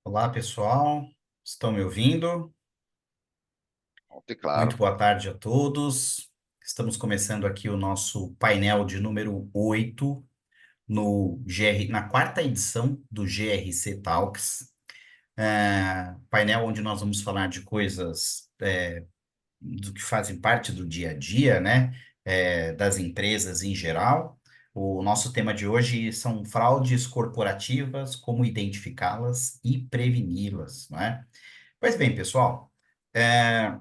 Olá, pessoal. Estão me ouvindo? Alto e Muito claro. boa tarde a todos. Estamos começando aqui o nosso painel de número 8 no na quarta edição do GRC Talks. Painel onde nós vamos falar de coisas do que fazem parte do dia a dia, né? Das empresas em geral. O nosso tema de hoje são fraudes corporativas, como identificá-las e preveni-las, não é? Pois bem, pessoal. é,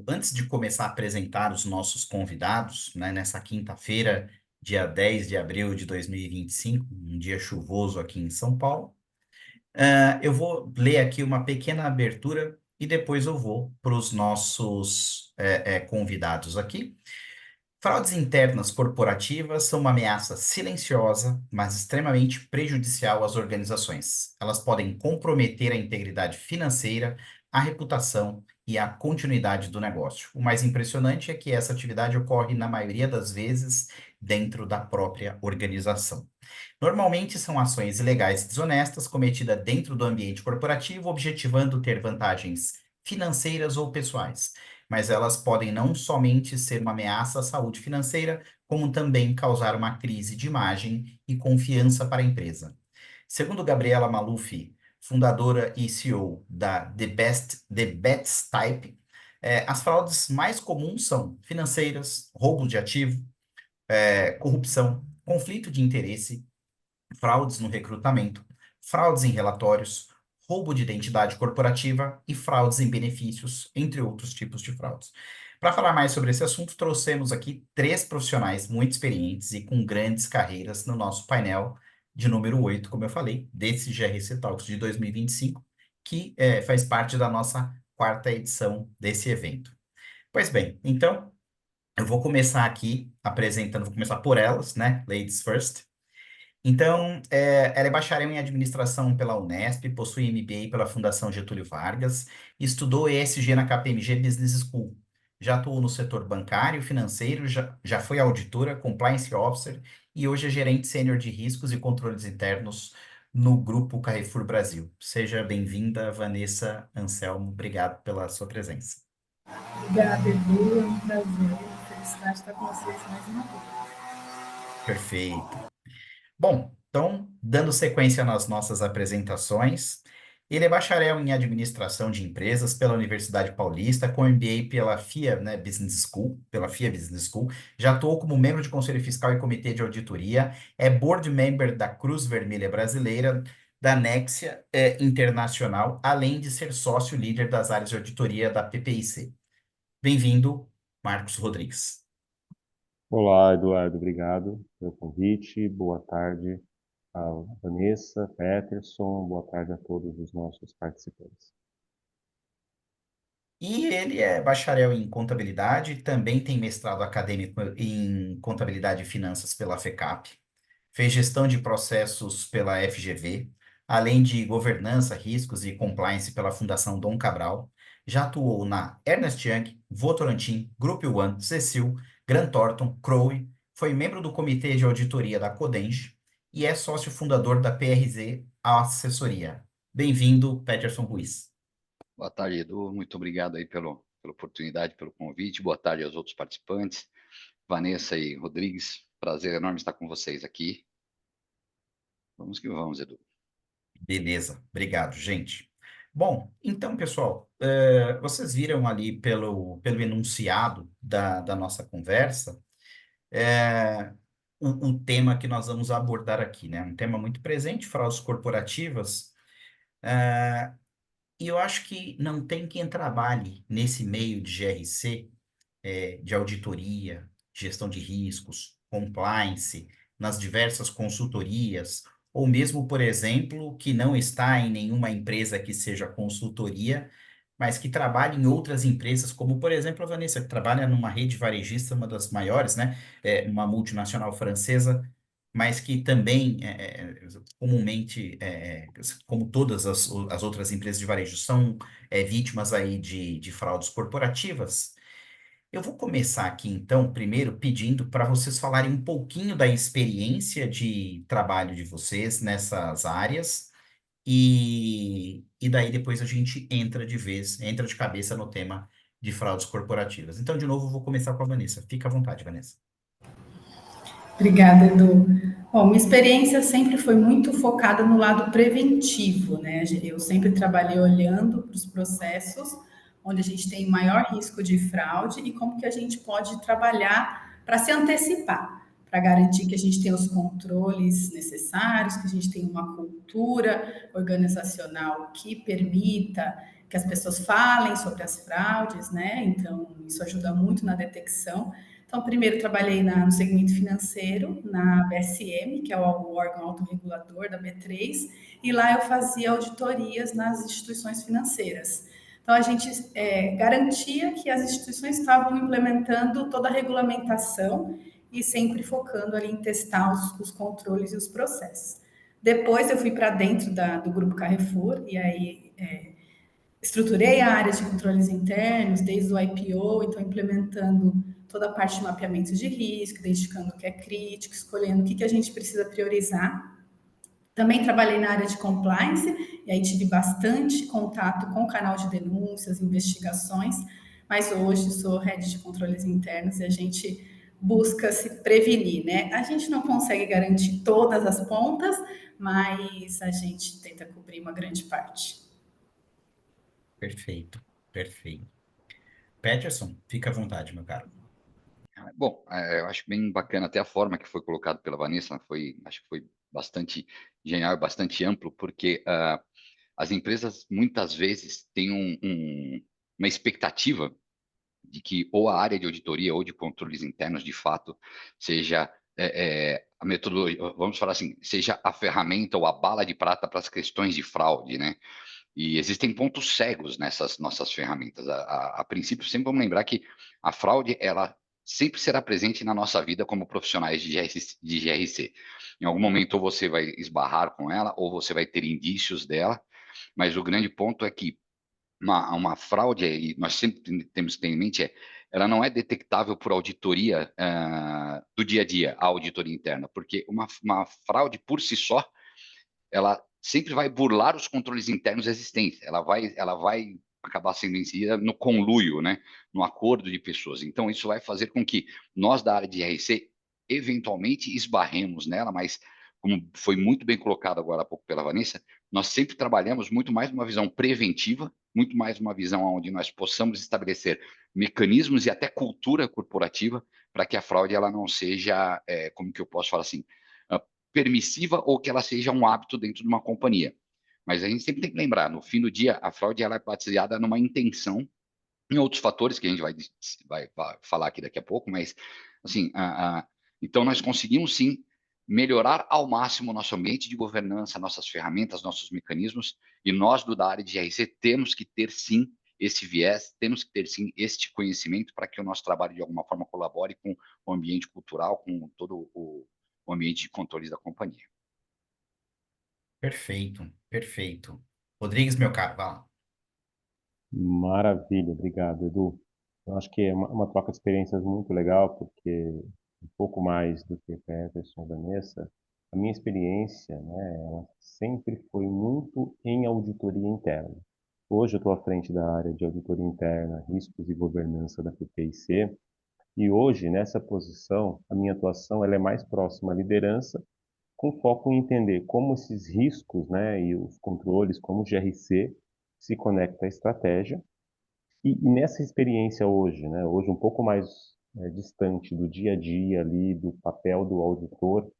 antes de começar a apresentar os nossos convidados, né, nessa quinta-feira, dia 10 de abril de 2025, um dia chuvoso aqui em São Paulo, eu vou ler aqui uma pequena abertura e depois eu vou para os nossos convidados aqui. Fraudes internas corporativas são uma ameaça silenciosa, mas extremamente prejudicial às organizações. Elas podem comprometer a integridade financeira, a reputação e a continuidade do negócio. O mais impressionante é que essa atividade ocorre, na maioria das vezes, dentro da própria organização. Normalmente são ações ilegais e desonestas cometidas dentro do ambiente corporativo, objetivando ter vantagens financeiras ou pessoais, mas elas podem não somente ser uma ameaça à saúde financeira, como também causar uma crise de imagem e confiança para a empresa. Segundo Gabriela Maluf, fundadora e CEO da The Best Type, as fraudes mais comuns são financeiras, roubo de ativo, corrupção, conflito de interesse, fraudes no recrutamento, fraudes em relatórios, roubo de identidade corporativa e fraudes em benefícios, entre outros tipos de fraudes. Para falar mais sobre esse assunto, trouxemos aqui três profissionais muito experientes e com grandes carreiras no nosso painel de número 8, como eu falei, desse GRC Talks de 2025, que faz parte da nossa quarta edição desse evento. Pois bem, então, eu vou começar aqui apresentando, vou começar por elas, né? Ladies first. Então, ela é bacharel em administração pela Unesp, possui MBA pela Fundação Getúlio Vargas, estudou ESG na KPMG Business School. Já atuou no setor bancário, financeiro, já foi auditora, compliance officer e hoje é gerente sênior de riscos e controles internos no Grupo Carrefour Brasil. Seja bem-vinda, Vanessa Anselmo. Obrigado pela sua presença. Obrigada, Edu. É um prazer, uma felicidade estar com vocês mais uma vez. Perfeito. Bom, então, dando sequência nas nossas apresentações, ele é bacharel em administração de empresas pela Universidade Paulista, com MBA pela FIA, né, Business School, pela FIA Business School. Já atuou como membro de conselho fiscal e comitê de auditoria, é board member da Cruz Vermelha Brasileira, da Nexia Internacional, além de ser sócio líder das áreas de auditoria da PPIC. Bem-vindo, Marcos Rodrigues. Olá, Eduardo, obrigado pelo convite. Boa tarde a Vanessa, Peterson, boa tarde a todos os nossos participantes. E ele é bacharel em contabilidade, também tem mestrado acadêmico em contabilidade e finanças pela FECAP, fez gestão de processos pela FGV, além de governança, riscos e compliance pela Fundação Dom Cabral. Já atuou na Ernst Young, Votorantim, Group One, Cecil, Grant Thornton, Crowe, foi membro do comitê de auditoria da Codenge e é sócio fundador da PRZ Assessoria. Bem-vindo, Peterson Ruiz. Boa tarde, Edu. Muito obrigado aí pela oportunidade, pelo convite. Boa tarde aos outros participantes. Vanessa e Rodrigues, prazer enorme estar com vocês aqui. Vamos que vamos, Edu. Beleza, obrigado, gente. Bom, então, pessoal, vocês viram ali pelo enunciado da nossa conversa, é, o tema que nós vamos abordar aqui, né? Um tema muito presente, fraudes corporativas, E eu acho que não tem quem trabalhe nesse meio de GRC, de auditoria, gestão de riscos, compliance, nas diversas consultorias, ou mesmo, por exemplo, que não está em nenhuma empresa que seja consultoria, mas que trabalha em outras empresas, como, por exemplo, a Vanessa, que trabalha numa rede varejista, uma das maiores, né? Uma multinacional francesa, mas que também, comumente, como todas as outras empresas de varejo, são vítimas aí de fraudes corporativas. Eu vou começar aqui, então, primeiro pedindo para vocês falarem um pouquinho da experiência de trabalho de vocês nessas áreas e daí depois a gente entra de vez, entra de cabeça no tema de fraudes corporativas. Então, de novo, eu vou começar com a Vanessa. Fica à vontade, Vanessa. Obrigada, Edu. Bom, minha experiência sempre foi muito focada no lado preventivo, né? Eu sempre trabalhei olhando para os processos onde a gente tem maior risco de fraude e como que a gente pode trabalhar para se antecipar, para garantir que a gente tenha os controles necessários, que a gente tenha uma cultura organizacional que permita que as pessoas falem sobre as fraudes, né? Então, isso ajuda muito na detecção. Então, primeiro trabalhei no segmento financeiro, na BSM, que é o órgão autorregulador da B3, e lá eu fazia auditorias nas instituições financeiras. Então, a gente garantia que as instituições estavam implementando toda a regulamentação e sempre focando ali em testar os controles e os processos. Depois eu fui para dentro do Grupo Carrefour, e aí estruturei a área de controles internos, desde o IPO, então implementando toda a parte de mapeamento de risco, identificando o que é crítico, escolhendo o que a gente precisa priorizar. Também trabalhei na área de compliance, e aí tive bastante contato com o canal de denúncias, investigações, mas hoje sou head de controles internos e a gente busca se prevenir, né? A gente não consegue garantir todas as pontas, mas a gente tenta cobrir uma grande parte. Perfeito, perfeito. Peterson, fica à vontade, meu caro. Bom, eu acho bem bacana até a forma que foi colocado pela Vanessa, acho que foi bastante genial, bastante amplo, porque as empresas muitas vezes têm uma expectativa de que ou a área de auditoria ou de controles internos, de fato, seja a metodologia, vamos falar assim, seja a ferramenta ou a bala de prata para as questões de fraude, né? E existem pontos cegos nessas nossas ferramentas. A princípio, sempre vamos lembrar que a fraude, ela sempre será presente na nossa vida como profissionais de GRC. Em algum momento, ou você vai esbarrar com ela, ou você vai ter indícios dela, mas o grande ponto é que uma fraude, e nós sempre temos que ter em mente, ela não é detectável por auditoria do dia a dia, a auditoria interna, porque uma fraude por si só, ela sempre vai burlar os controles internos existentes. Ela vai acabar sendo inserida no conluio, né? No acordo de pessoas. Então, isso vai fazer com que nós da área de RC eventualmente esbarremos nela, mas como foi muito bem colocado agora há pouco pela Vanessa, nós sempre trabalhamos muito mais uma visão preventiva, muito mais uma visão onde nós possamos estabelecer mecanismos e até cultura corporativa para que a fraude ela não seja, como que eu posso falar assim, permissiva ou que ela seja um hábito dentro de uma companhia. Mas a gente sempre tem que lembrar, no fim do dia, a fraude ela é baseada numa intenção, em outros fatores que a gente vai falar aqui daqui a pouco, mas assim, então nós conseguimos sim melhorar ao máximo o nosso ambiente de governança, nossas ferramentas, nossos mecanismos, e nós da área de GRC temos que ter sim esse viés, temos que ter sim este conhecimento para que o nosso trabalho de alguma forma colabore com o ambiente cultural, com todo o ambiente de controles da companhia. Perfeito, perfeito. Rodrigues, meu caro, vai lá. Maravilha, obrigado, Edu. Eu acho que é uma troca de experiências muito legal, porque um pouco mais do que Peterson e Vanessa, a minha experiência, né, ela sempre foi muito em auditoria interna. Hoje eu estou à frente da área de auditoria interna, riscos e governança da PPIC, e hoje, nessa posição, a minha atuação ela é mais próxima à liderança, com foco em entender como esses riscos, né, e os controles, como o GRC se conecta à estratégia. E nessa experiência hoje, né, hoje um pouco mais distante do dia a dia ali, do papel do auditor,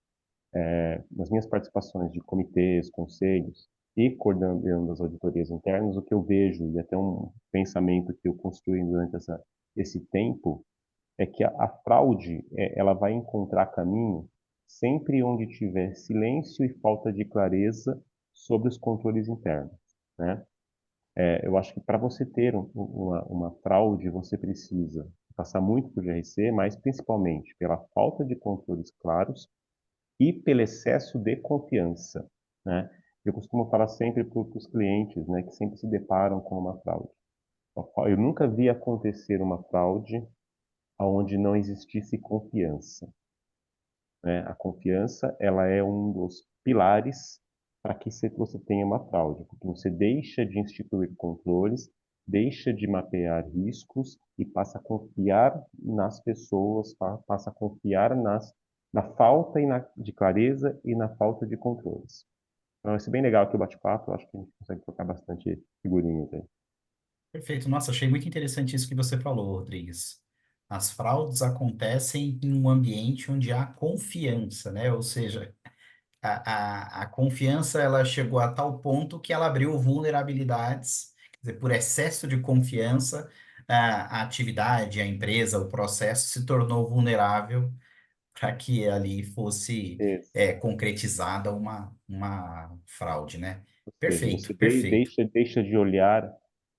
nas minhas participações de comitês, conselhos, e coordenando as auditorias internas, o que eu vejo, e até um pensamento que eu construí durante esse tempo, é que a fraude, ela vai encontrar caminho sempre onde tiver silêncio e falta de clareza sobre os controles internos, né? Eu acho que para você ter uma fraude, você precisa passar muito por GRC, mas principalmente pela falta de controles claros e pelo excesso de confiança, né? Eu costumo falar sempre para os clientes, né, que sempre se deparam com uma fraude. Eu nunca vi acontecer uma fraude onde não existisse confiança, né? A confiança, ela é um dos pilares para que você tenha uma fraude, porque você deixa de instituir controles, deixa de mapear riscos e passa a confiar nas pessoas, passa a confiar na falta de clareza e na falta de controles. Então, isso é bem legal aqui o bate-papo, eu acho que a gente consegue trocar bastante figurinhas aí. Perfeito. Nossa, achei muito interessante isso que você falou, Rodrigues. As fraudes acontecem em um ambiente onde há confiança, né? Ou seja, a confiança ela chegou a tal ponto que ela abriu vulnerabilidades, quer dizer, por excesso de confiança, a atividade, a empresa, o processo se tornou vulnerável para que ali fosse Exato. concretizada uma fraude, né? Ou seja, Perfeito, você perfeito. deixa de olhar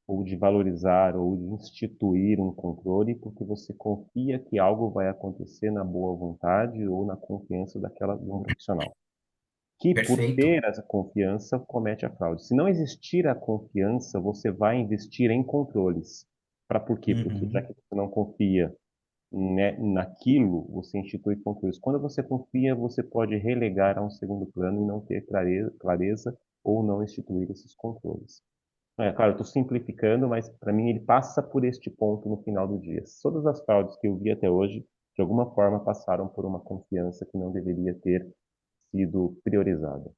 ou de valorizar ou de instituir um controle porque você confia que algo vai acontecer na boa vontade ou na confiança de um profissional. Que por Perfeito. ter essa confiança comete a fraude. Se não existir a confiança, você vai investir em controles. Para por quê? Porque já Uhum. que você não confia, né, naquilo, você institui controles. Quando você confia, você pode relegar a um segundo plano e não ter clareza ou não instituir esses controles. Claro, eu estou simplificando, mas para mim ele passa por este ponto no final do dia. Todas as fraudes que eu vi até hoje, de alguma forma, passaram por uma confiança que não deveria ter sido priorizada.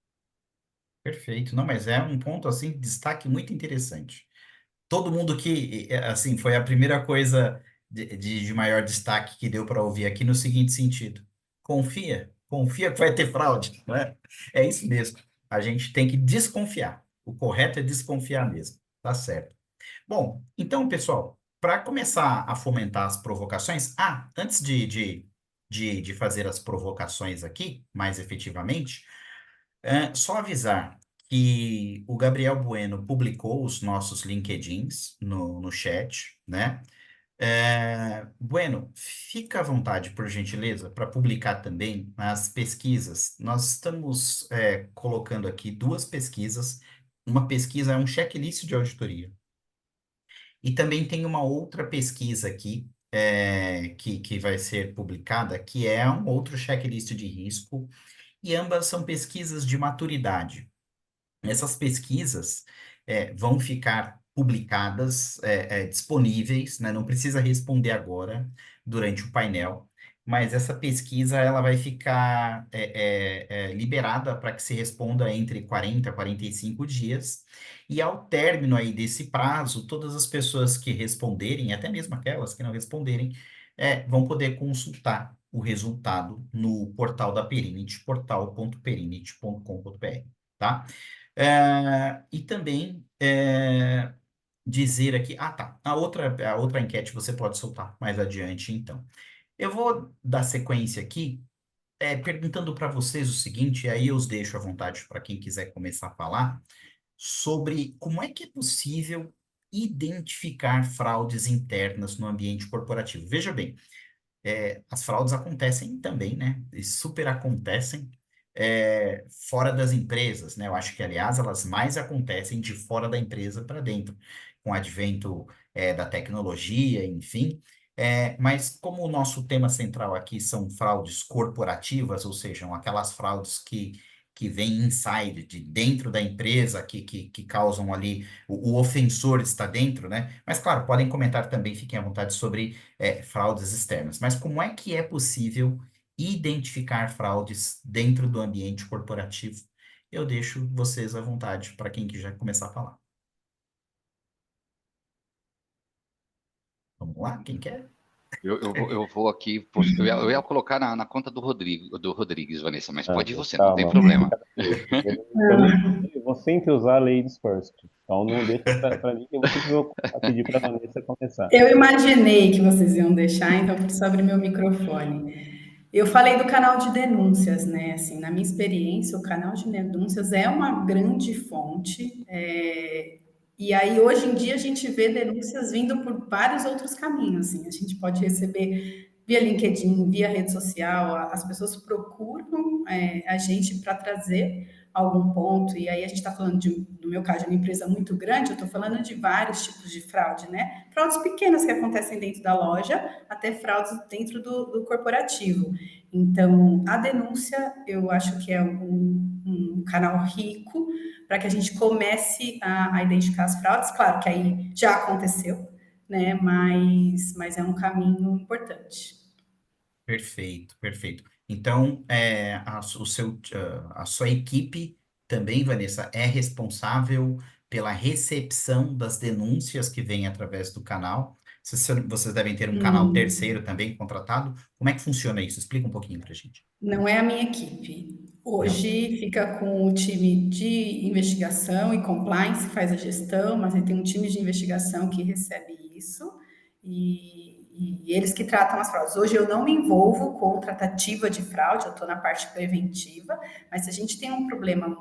Perfeito. Não, mas é um ponto assim de destaque muito interessante. Todo mundo que, assim, foi a primeira coisa de maior destaque que deu para ouvir aqui no seguinte sentido: confia que vai ter fraude, né? É isso mesmo. A gente tem que desconfiar. O correto é desconfiar mesmo. Tá certo. Bom, então, pessoal, para começar a fomentar as provocações, antes de fazer as provocações aqui, mais efetivamente. Só avisar que o Gabriel Bueno publicou os nossos LinkedIns no chat, né? Bueno, fica à vontade, por gentileza, para publicar também as pesquisas. Nós estamos colocando aqui duas pesquisas. Uma pesquisa é um checklist de auditoria. E também tem uma outra pesquisa aqui, que vai ser publicada, que é um outro checklist de risco. E ambas são pesquisas de maturidade. Essas pesquisas vão ficar publicadas, disponíveis, né? Não precisa responder agora, durante o painel, mas essa pesquisa ela vai ficar liberada para que se responda entre 40 e 45 dias, e ao término aí desse prazo, todas as pessoas que responderem, até mesmo aquelas que não responderem, vão poder consultar o resultado no portal da Perinit, portal.perinit.com.br, tá? E também dizer aqui, tá, a outra enquete você pode soltar mais adiante, então. Eu vou dar sequência aqui, perguntando para vocês o seguinte, e aí eu os deixo à vontade para quem quiser começar a falar, sobre como é que é possível identificar fraudes internas no ambiente corporativo. Veja bem, as fraudes acontecem também, né? E super acontecem fora das empresas, né? Eu acho que, aliás, elas mais acontecem de fora da empresa para dentro, com o advento da tecnologia, enfim. Mas como o nosso tema central aqui são fraudes corporativas, ou seja, aquelas fraudes que vêm inside, de dentro da empresa, que causam ali, o ofensor está dentro, né? Mas, claro, podem comentar também, fiquem à vontade sobre fraudes externas. Mas como é que é possível identificar fraudes dentro do ambiente corporativo? Eu deixo vocês à vontade para quem quiser começar a falar. Vamos lá, quem quer? Eu vou aqui, eu ia colocar na conta do Rodrigues, Vanessa, mas pode ir você, não tem Calma, problema. eu vou sempre usar ladies first. Então não deixa para mim que eu sempre vou pedir para a Vanessa começar. Eu imaginei que vocês iam deixar, então por isso eu abri meu microfone. Eu falei do canal de denúncias, né? Assim, na minha experiência, o canal de denúncias é uma grande fonte. E aí, hoje em dia, a gente vê denúncias vindo por vários outros caminhos. Assim. A gente pode receber via LinkedIn, via rede social, as pessoas procuram a gente para trazer algum ponto, e aí a gente está falando no meu caso, de uma empresa muito grande, eu estou falando de vários tipos de fraude, né? Fraudes pequenas que acontecem dentro da loja, até fraudes dentro do corporativo. Então, a denúncia, eu acho que é um canal rico para que a gente comece a identificar as fraudes. Claro que aí já aconteceu, né? Mas é um caminho importante. Perfeito, perfeito. Então, a sua equipe também, Vanessa, é responsável pela recepção das denúncias que vêm através do canal. Vocês devem ter um canal terceiro também contratado. Como é que funciona isso? Explica um pouquinho para a gente. Não é a minha equipe. Não. Hoje fica com o time de investigação e compliance, que faz a gestão, mas aí tem um time de investigação que recebe isso e eles que tratam as fraudes. Hoje eu não me envolvo com tratativa de fraude, eu estou na parte preventiva, mas se a gente tem um problema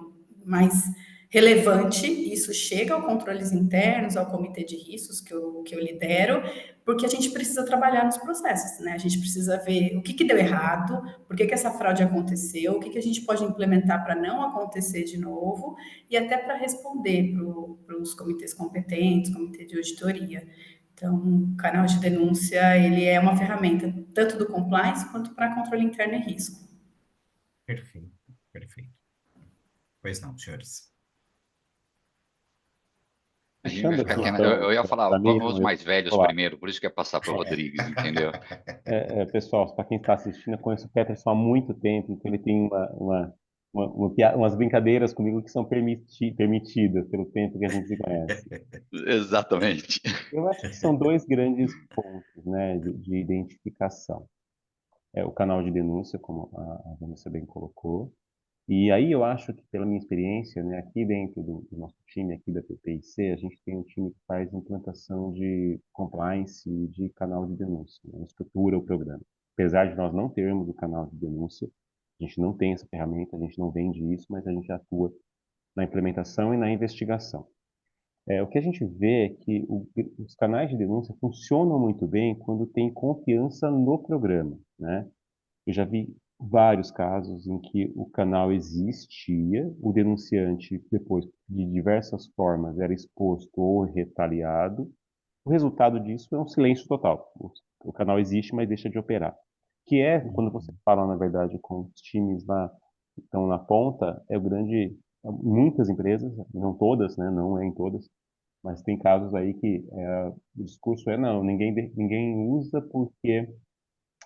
mais relevante, isso chega ao controles internos, ao comitê de riscos que eu lidero, porque a gente precisa trabalhar nos processos, né? A gente precisa ver o que deu errado, por que essa fraude aconteceu, o que a gente pode implementar para não acontecer de novo e até para responder para os comitês competentes, comitê de auditoria. Então, o canal de denúncia, ele é uma ferramenta tanto do compliance quanto para controle interno e risco. Perfeito, perfeito. Pois não, senhores. A gente vai Puxando ficar aqui, aqui, então, eu ia falar, para mim, vamos os mais velhos falar. primeiro, por isso que ia passar para o Rodrigues, entendeu? Pessoal, para quem está assistindo, eu conheço o Peterson há muito tempo, então ele tem umas brincadeiras comigo que são permitidas pelo tempo que a gente se conhece. Exatamente. Eu acho que são dois grandes pontos, né, de identificação. É o canal de denúncia, como a Vanessa bem colocou, e aí eu acho que, pela minha experiência, né, aqui dentro do nosso time, aqui da PPIC, a gente tem um time que faz implantação de compliance e de canal de denúncia, né, estrutura o programa. Apesar de nós não termos o canal de denúncia, a gente não tem essa ferramenta, a gente não vende isso, mas a gente atua na implementação e na investigação. O que a gente vê é que os canais de denúncia funcionam muito bem quando tem confiança no programa, né? Eu já vi vários casos em que o canal existia, o denunciante depois, de diversas formas, era exposto ou retaliado. O resultado disso é um silêncio total. O canal existe, mas deixa de operar. Que é, quando você fala, na verdade, com os times lá que estão na ponta, é o grande... Muitas empresas, não todas, né, não é em todas, mas tem casos aí que o discurso é não, ninguém usa porque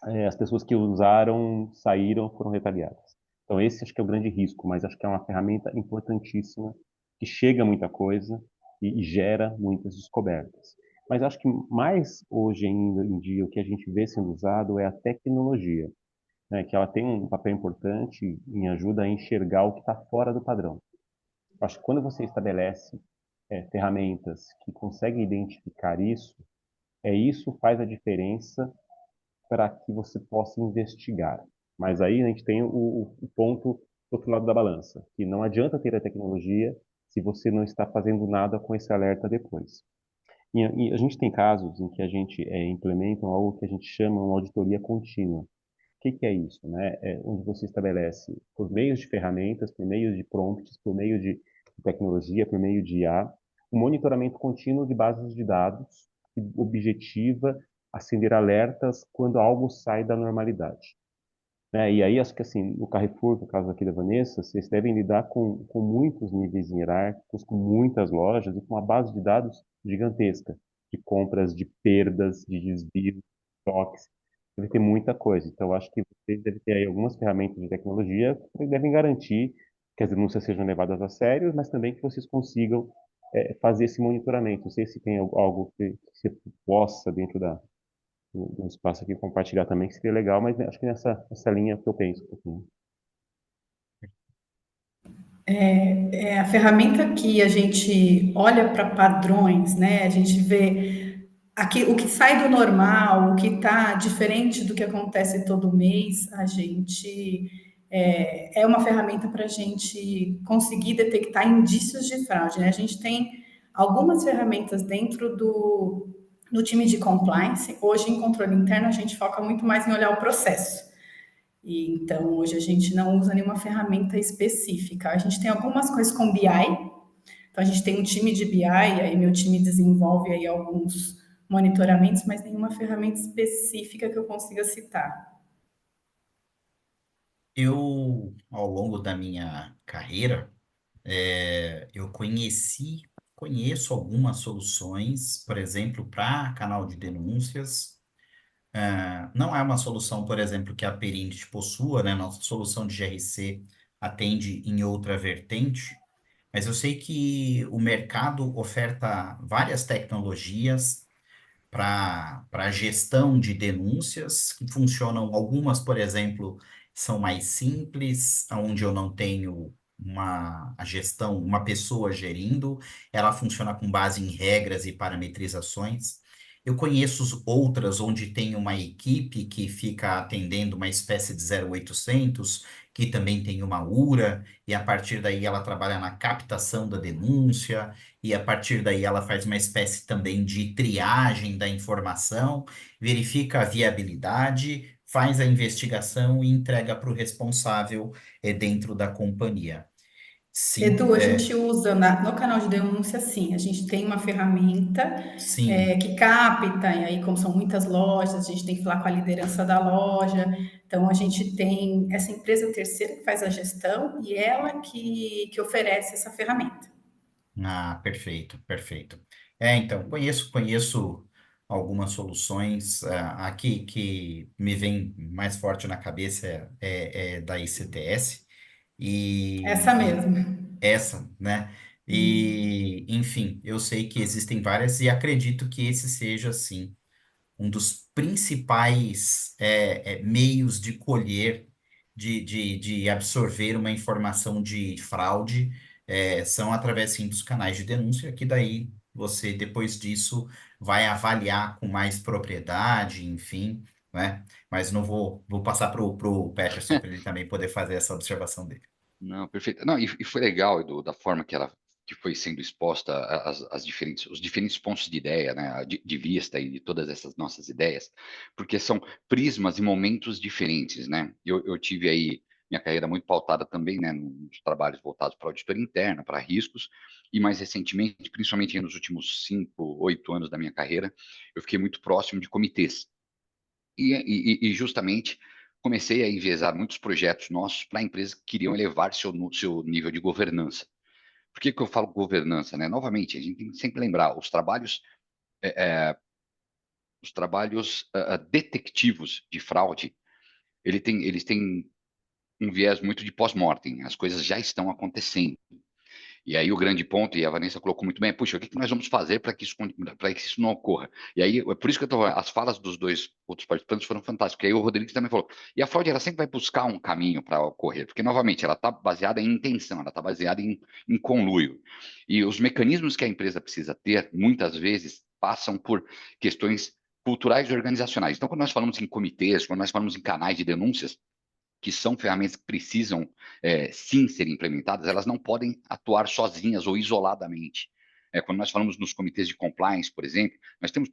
as pessoas que usaram saíram, foram retaliadas. Então esse acho que é o grande risco, mas acho que é uma ferramenta importantíssima que chega a muita coisa e gera muitas descobertas. Mas acho que mais hoje ainda em dia o que a gente vê sendo usado é a tecnologia, né, que ela tem um papel importante em ajuda a enxergar o que está fora do padrão. Acho que quando você estabelece ferramentas que conseguem identificar isso faz a diferença para que você possa investigar. Mas aí a gente tem o ponto do outro lado da balança, que não adianta ter a tecnologia se você não está fazendo nada com esse alerta depois. E a gente tem casos em que a gente implementa algo que a gente chama uma auditoria contínua. O que é isso? Né? É onde você estabelece, por meio de ferramentas, por meio de prompts, por meio de tecnologia, por meio de IA, um monitoramento contínuo de bases de dados que objetiva acender alertas quando algo sai da normalidade. Né? E aí, acho que assim, no Carrefour, no caso aqui da Vanessa, vocês devem lidar com muitos níveis hierárquicos, com muitas lojas e com uma base de dados gigantesca, de compras, de perdas, de desvios, de estoques. Deve ter muita coisa. Então, acho que vocês devem ter aí algumas ferramentas de tecnologia que devem garantir que as denúncias sejam levadas a sério, mas também que vocês consigam fazer esse monitoramento. Não sei se tem algo que você possa, dentro no espaço aqui compartilhar também, que seria legal, mas acho que nessa linha que eu penso um pouquinho. É a ferramenta que a gente olha para padrões, né? A gente vê aqui, o que sai do normal, o que está diferente do que acontece todo mês, a gente é uma ferramenta para a gente conseguir detectar indícios de fraude, né? A gente tem algumas ferramentas dentro do time de compliance. Hoje, em controle interno, a gente foca muito mais em olhar o processo. E, então, hoje a gente não usa nenhuma ferramenta específica. A gente tem algumas coisas com BI, então a gente tem um time de BI, aí meu time desenvolve aí alguns monitoramentos, mas nenhuma ferramenta específica que eu consiga citar. Eu, ao longo da minha carreira, eu conheço algumas soluções, por exemplo, para canal de denúncias. Não é uma solução, por exemplo, que a Perint possua, né? Nossa solução de GRC atende em outra vertente, mas eu sei que o mercado oferta várias tecnologias para gestão de denúncias, que funcionam, algumas, por exemplo, são mais simples, onde eu não tenho a gestão, uma pessoa gerindo, ela funciona com base em regras e parametrizações. Eu conheço outras onde tem uma equipe que fica atendendo uma espécie de 0800, que também tem uma URA, e a partir daí ela trabalha na captação da denúncia, e a partir daí ela faz uma espécie também de triagem da informação, verifica a viabilidade, faz a investigação e entrega para o responsável dentro da companhia. Sim, Edu, a gente usa no canal de denúncia, sim, a gente tem uma ferramenta sim. que capta, e aí, como são muitas lojas, a gente tem que falar com a liderança da loja. Então, a gente tem essa empresa terceira que faz a gestão e ela que oferece essa ferramenta. Ah, perfeito, perfeito. Então, conheço algumas soluções. Aqui que me vem mais forte na cabeça é da ICTS, Essa e mesmo. essa, né? E, enfim, eu sei que existem várias e acredito que esse seja, sim, um dos principais meios de colher, de absorver uma informação de fraude, são através, sim, dos canais de denúncia, que daí você, depois disso, vai avaliar com mais propriedade, enfim, né? Mas não vou passar para o Peterson, para ele também poder fazer essa observação dele. Não, perfeito. Não, e foi legal, Edu, da forma que foi sendo exposta os diferentes pontos de ideia, né, de vista e de todas essas nossas ideias, porque são prismas e momentos diferentes, né? Eu tive aí minha carreira muito pautada também, né, nos trabalhos voltados para auditoria interna, para riscos, e mais recentemente, principalmente nos últimos 5, 8 anos da minha carreira, eu fiquei muito próximo de comitês. E justamente comecei a enviesar muitos projetos nossos para empresas que queriam elevar seu nível de governança. Por que eu falo governança, né? Novamente, a gente tem que sempre lembrar, os trabalhos detectivos de fraude, eles têm um viés muito de pós-mortem, as coisas já estão acontecendo. E aí o grande ponto, e a Vanessa colocou muito bem, puxa, o que nós vamos fazer para que isso não ocorra? E aí, é por isso que as falas dos dois outros participantes foram fantásticas, porque aí o Rodrigues também falou, e a fraude, ela sempre vai buscar um caminho para ocorrer, porque, novamente, ela está baseada em intenção, ela está baseada em conluio. E os mecanismos que a empresa precisa ter, muitas vezes, passam por questões culturais e organizacionais. Então, quando nós falamos em comitês, quando nós falamos em canais de denúncias, que são ferramentas que precisam sim ser implementadas, elas não podem atuar sozinhas ou isoladamente. Quando nós falamos nos comitês de compliance, por exemplo, nós temos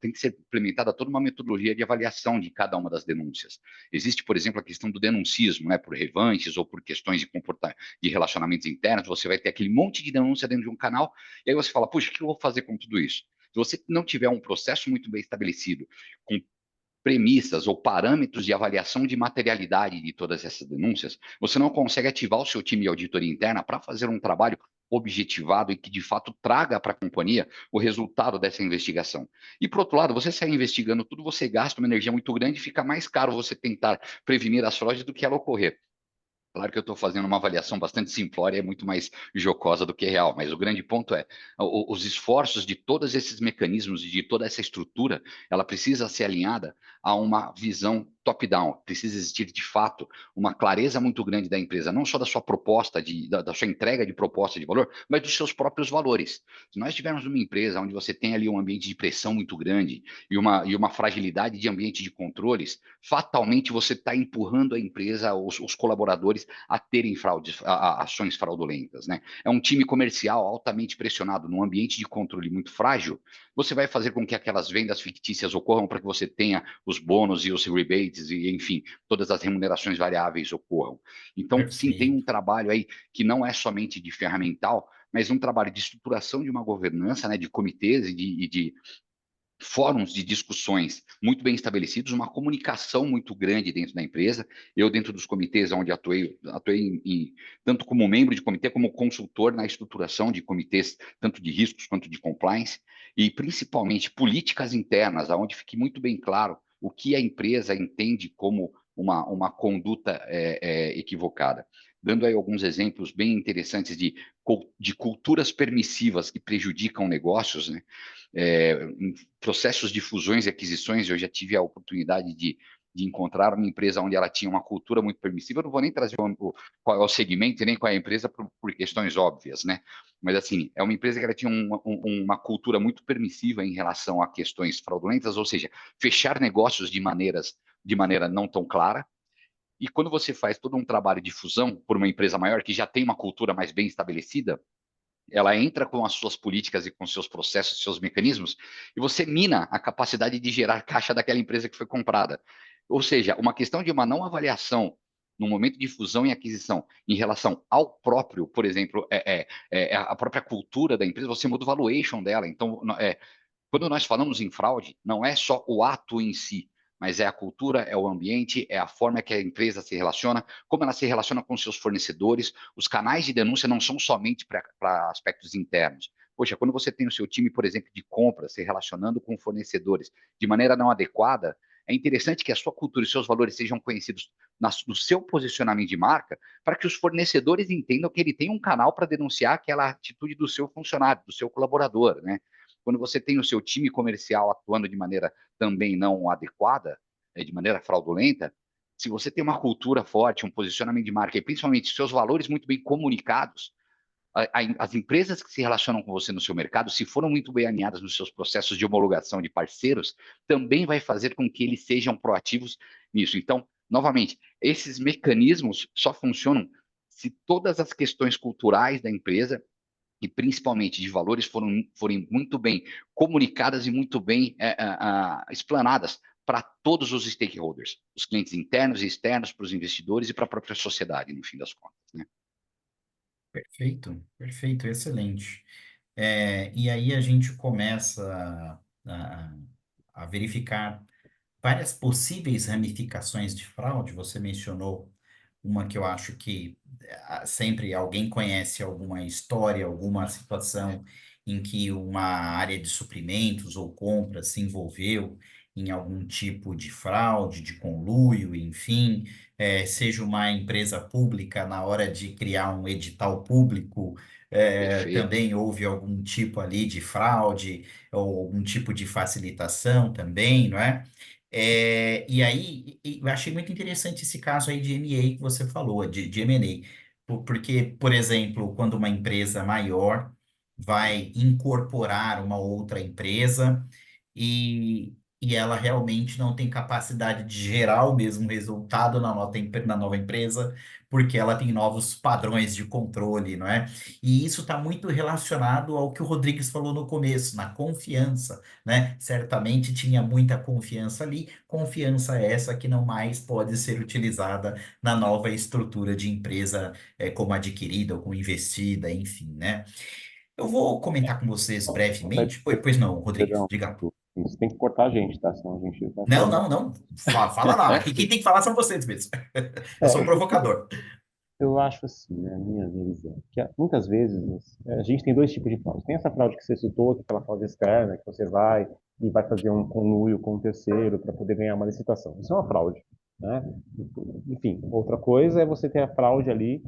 tem que ser implementada toda uma metodologia de avaliação de cada uma das denúncias. Existe, por exemplo, a questão do denuncismo, né, por revanches ou por questões de relacionamentos internos, você vai ter aquele monte de denúncia dentro de um canal, e aí você fala, puxa, o que eu vou fazer com tudo isso? Se você não tiver um processo muito bem estabelecido, com premissas ou parâmetros de avaliação de materialidade de todas essas denúncias, você não consegue ativar o seu time de auditoria interna para fazer um trabalho objetivado e que de fato traga para a companhia o resultado dessa investigação. E por outro lado, você sai investigando tudo, você gasta uma energia muito grande e fica mais caro você tentar prevenir as fraudes do que ela ocorrer. Claro que eu estou fazendo uma avaliação bastante simplória, é muito mais jocosa do que real, mas o grande ponto é os esforços de todos esses mecanismos e de toda essa estrutura, ela precisa ser alinhada a uma visão top-down, precisa existir de fato uma clareza muito grande da empresa, não só da sua proposta, da sua entrega de proposta de valor, mas dos seus próprios valores. Se nós tivermos uma empresa onde você tem ali um ambiente de pressão muito grande e uma fragilidade de ambiente de controles, fatalmente você está empurrando a empresa, os colaboradores, a terem ações fraudulentas, né? É um time comercial altamente pressionado num ambiente de controle muito frágil, você vai fazer com que aquelas vendas fictícias ocorram para que você tenha os bônus e os rebates e, enfim, todas as remunerações variáveis ocorram. Então, sim, tem um Perfeito. trabalho aí que não é somente de ferramental, mas um trabalho de estruturação de uma governança, né, de comitês e de fóruns de discussões muito bem estabelecidos, uma comunicação muito grande dentro da empresa. Eu, dentro dos comitês onde atuei tanto como membro de comitê, como consultor na estruturação de comitês, tanto de riscos quanto de compliance, e principalmente políticas internas, onde fique muito bem claro o que a empresa entende como uma conduta equivocada. Dando aí alguns exemplos bem interessantes de culturas permissivas que prejudicam negócios, né? Em processos de fusões e aquisições, eu já tive a oportunidade de encontrar uma empresa onde ela tinha uma cultura muito permissiva. Eu não vou nem trazer qual é o segmento e nem qual é a empresa por questões óbvias, né? Mas, assim, é uma empresa que ela tinha uma cultura muito permissiva em relação a questões fraudulentas, ou seja, fechar negócios de maneira não tão clara. E quando você faz todo um trabalho de fusão por uma empresa maior que já tem uma cultura mais bem estabelecida, ela entra com as suas políticas e com seus processos, seus mecanismos, e você mina a capacidade de gerar caixa daquela empresa que foi comprada. Ou seja, uma questão de uma não avaliação no momento de fusão e aquisição em relação ao próprio, por exemplo, a própria cultura da empresa, você muda o valuation dela. Então, quando nós falamos em fraude, não é só o ato em si, mas é a cultura, é o ambiente, é a forma que a empresa se relaciona, como ela se relaciona com seus fornecedores. Os canais de denúncia não são somente para aspectos internos. Poxa, quando você tem o seu time, por exemplo, de compra, se relacionando com fornecedores de maneira não adequada, é interessante que a sua cultura e seus valores sejam conhecidos no seu posicionamento de marca, para que os fornecedores entendam que ele tem um canal para denunciar aquela atitude do seu funcionário, do seu colaborador, né? Quando você tem o seu time comercial atuando de maneira também não adequada, de maneira fraudulenta, se você tem uma cultura forte, um posicionamento de marca e principalmente seus valores muito bem comunicados, as empresas que se relacionam com você no seu mercado, se foram muito bem alinhadas nos seus processos de homologação de parceiros, também vai fazer com que eles sejam proativos nisso. Então, novamente, esses mecanismos só funcionam se todas as questões culturais da empresa e principalmente de valores forem muito bem comunicadas e muito bem explanadas para todos os stakeholders, os clientes internos e externos, para os investidores e para a própria sociedade, no fim das contas, né? Perfeito, perfeito, excelente. E aí a gente começa a, a verificar várias possíveis ramificações de fraude. Você mencionou uma que eu acho que sempre alguém conhece alguma história, alguma situação em que uma área de suprimentos ou compras se envolveu em algum tipo de fraude, de conluio, enfim, seja uma empresa pública na hora de criar um edital público, Perfeito. também houve algum tipo ali de fraude ou algum tipo de facilitação também, não é? E aí, eu achei muito interessante esse caso aí de M&A que você falou, de M&A, porque, por exemplo, quando uma empresa maior vai incorporar uma outra empresa e ela realmente não tem capacidade de gerar o mesmo resultado na nova empresa, porque ela tem novos padrões de controle, não é? E isso está muito relacionado ao que o Rodrigues falou no começo, na confiança, né? Certamente tinha muita confiança ali, confiança essa que não mais pode ser utilizada na nova estrutura de empresa, como adquirida ou como investida, enfim, né? Eu vou comentar com vocês brevemente. Pois não, Rodrigues, Perdão, diga. você tem que cortar a gente, tá? Senão a gente vai Não, falando. não, não. Fala lá. Aqui quem tem que falar são vocês mesmo. Eu sou o É, provocador. eu acho assim, né, a minha visão, que muitas vezes a gente tem dois tipos de fraude. Tem essa fraude que você citou, que é aquela fraude externa, que você vai e vai fazer um conluio com um terceiro para poder ganhar uma licitação. Isso é uma fraude. né? Enfim, outra coisa é você ter a fraude ali,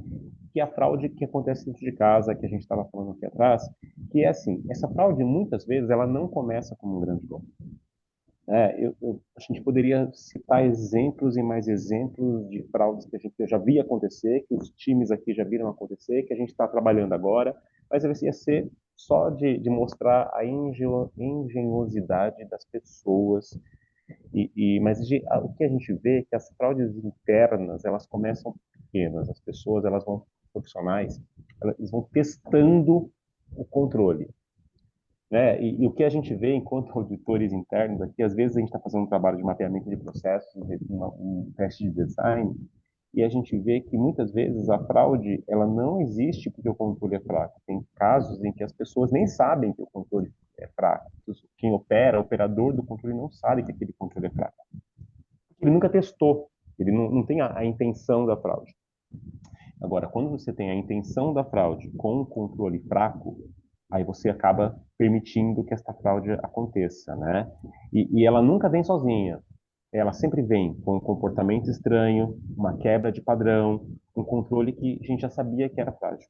que é a fraude que acontece dentro de casa, que a gente estava falando aqui atrás, que é assim, essa fraude muitas vezes ela não começa como um grande golpe. A gente poderia citar exemplos e mais exemplos de fraudes que a gente já via acontecer, que os times aqui já viram acontecer, que a gente está trabalhando agora, mas ia ser só de mostrar a engenhosidade das pessoas. Mas o que a gente vê é que as fraudes internas, elas começam pequenas, as pessoas, elas vão, profissionais, eles vão testando o controle, né? E o que a gente vê enquanto auditores internos aqui, às vezes a gente está fazendo um trabalho de mapeamento de processos, um teste de design, e a gente vê que muitas vezes a fraude ela não existe porque o controle é fraco. Tem casos em que as pessoas nem sabem que o controle é fraco. Quem opera, o operador do controle não sabe que aquele controle é fraco. Ele nunca testou, ele não tem a intenção da fraude. Agora, quando você tem a intenção da fraude com um controle fraco, aí você acaba permitindo que esta fraude aconteça, né? E ela nunca vem sozinha. Ela sempre vem com um comportamento estranho, uma quebra de padrão, um controle que a gente já sabia que era frágil,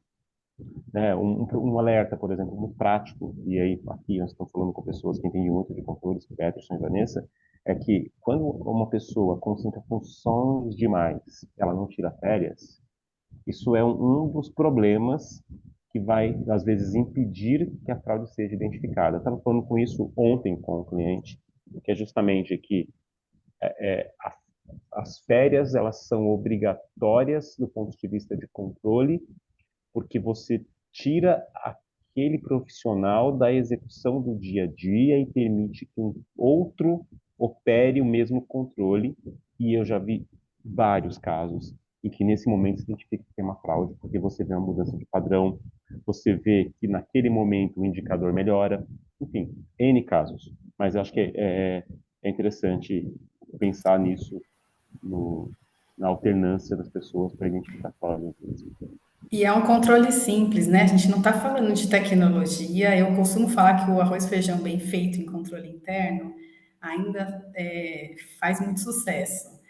né? Um alerta, por exemplo, muito prático, e aí aqui nós estamos falando com pessoas que entendem muito de controles, Peterson e Vanessa, é que quando uma pessoa concentra funções demais, ela não tira férias, isso é um dos problemas que vai, às vezes, impedir que a fraude seja identificada. Eu estava falando com isso ontem com o cliente, que é justamente que é, a, as férias elas são obrigatórias do ponto de vista de controle, porque você tira aquele profissional da execução do dia a dia e permite que um outro opere o mesmo controle. E eu já vi vários casos em que nesse momento se identifica que tem uma fraude, porque você vê uma mudança de padrão, você vê que naquele momento o indicador melhora, enfim, N casos. Mas eu acho que é interessante pensar nisso, no, na alternância das pessoas para identificar fraude. E é um controle simples, né? A gente não está falando de tecnologia. Eu costumo falar que o arroz e feijão bem feito em controle interno ainda faz muito sucesso.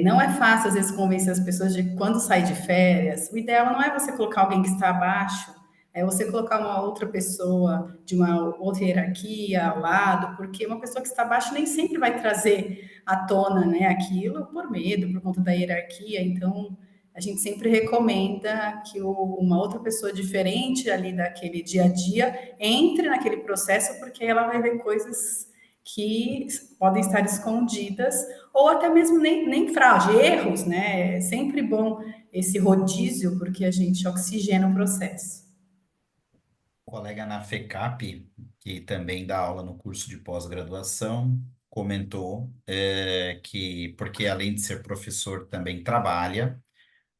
Não é fácil, às vezes, convencer as pessoas de que quando sair de férias, o ideal não é você colocar alguém que está abaixo, é você colocar uma outra pessoa de uma outra hierarquia ao lado, porque uma pessoa que está abaixo nem sempre vai trazer à tona, né, aquilo por medo, por conta da hierarquia. Então, a gente sempre recomenda que uma outra pessoa diferente ali daquele dia a dia entre naquele processo, porque ela vai ver coisas que podem estar escondidas, ou até mesmo nem fraude, erros, né? É sempre bom esse rodízio, porque a gente oxigena o processo. Colega na FECAP, que também dá aula no curso de pós-graduação, comentou que, porque além de ser professor, também trabalha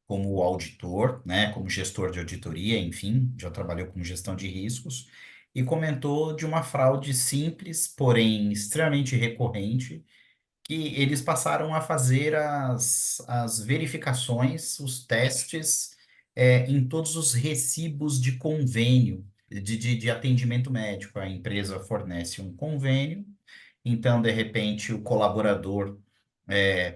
como auditor, né, como gestor de auditoria, enfim, já trabalhou com gestão de riscos, e comentou de uma fraude simples, porém extremamente recorrente, que eles passaram a fazer as verificações, os testes, em todos os recibos de convênio de atendimento médico. A empresa fornece um convênio, então, de repente, o colaborador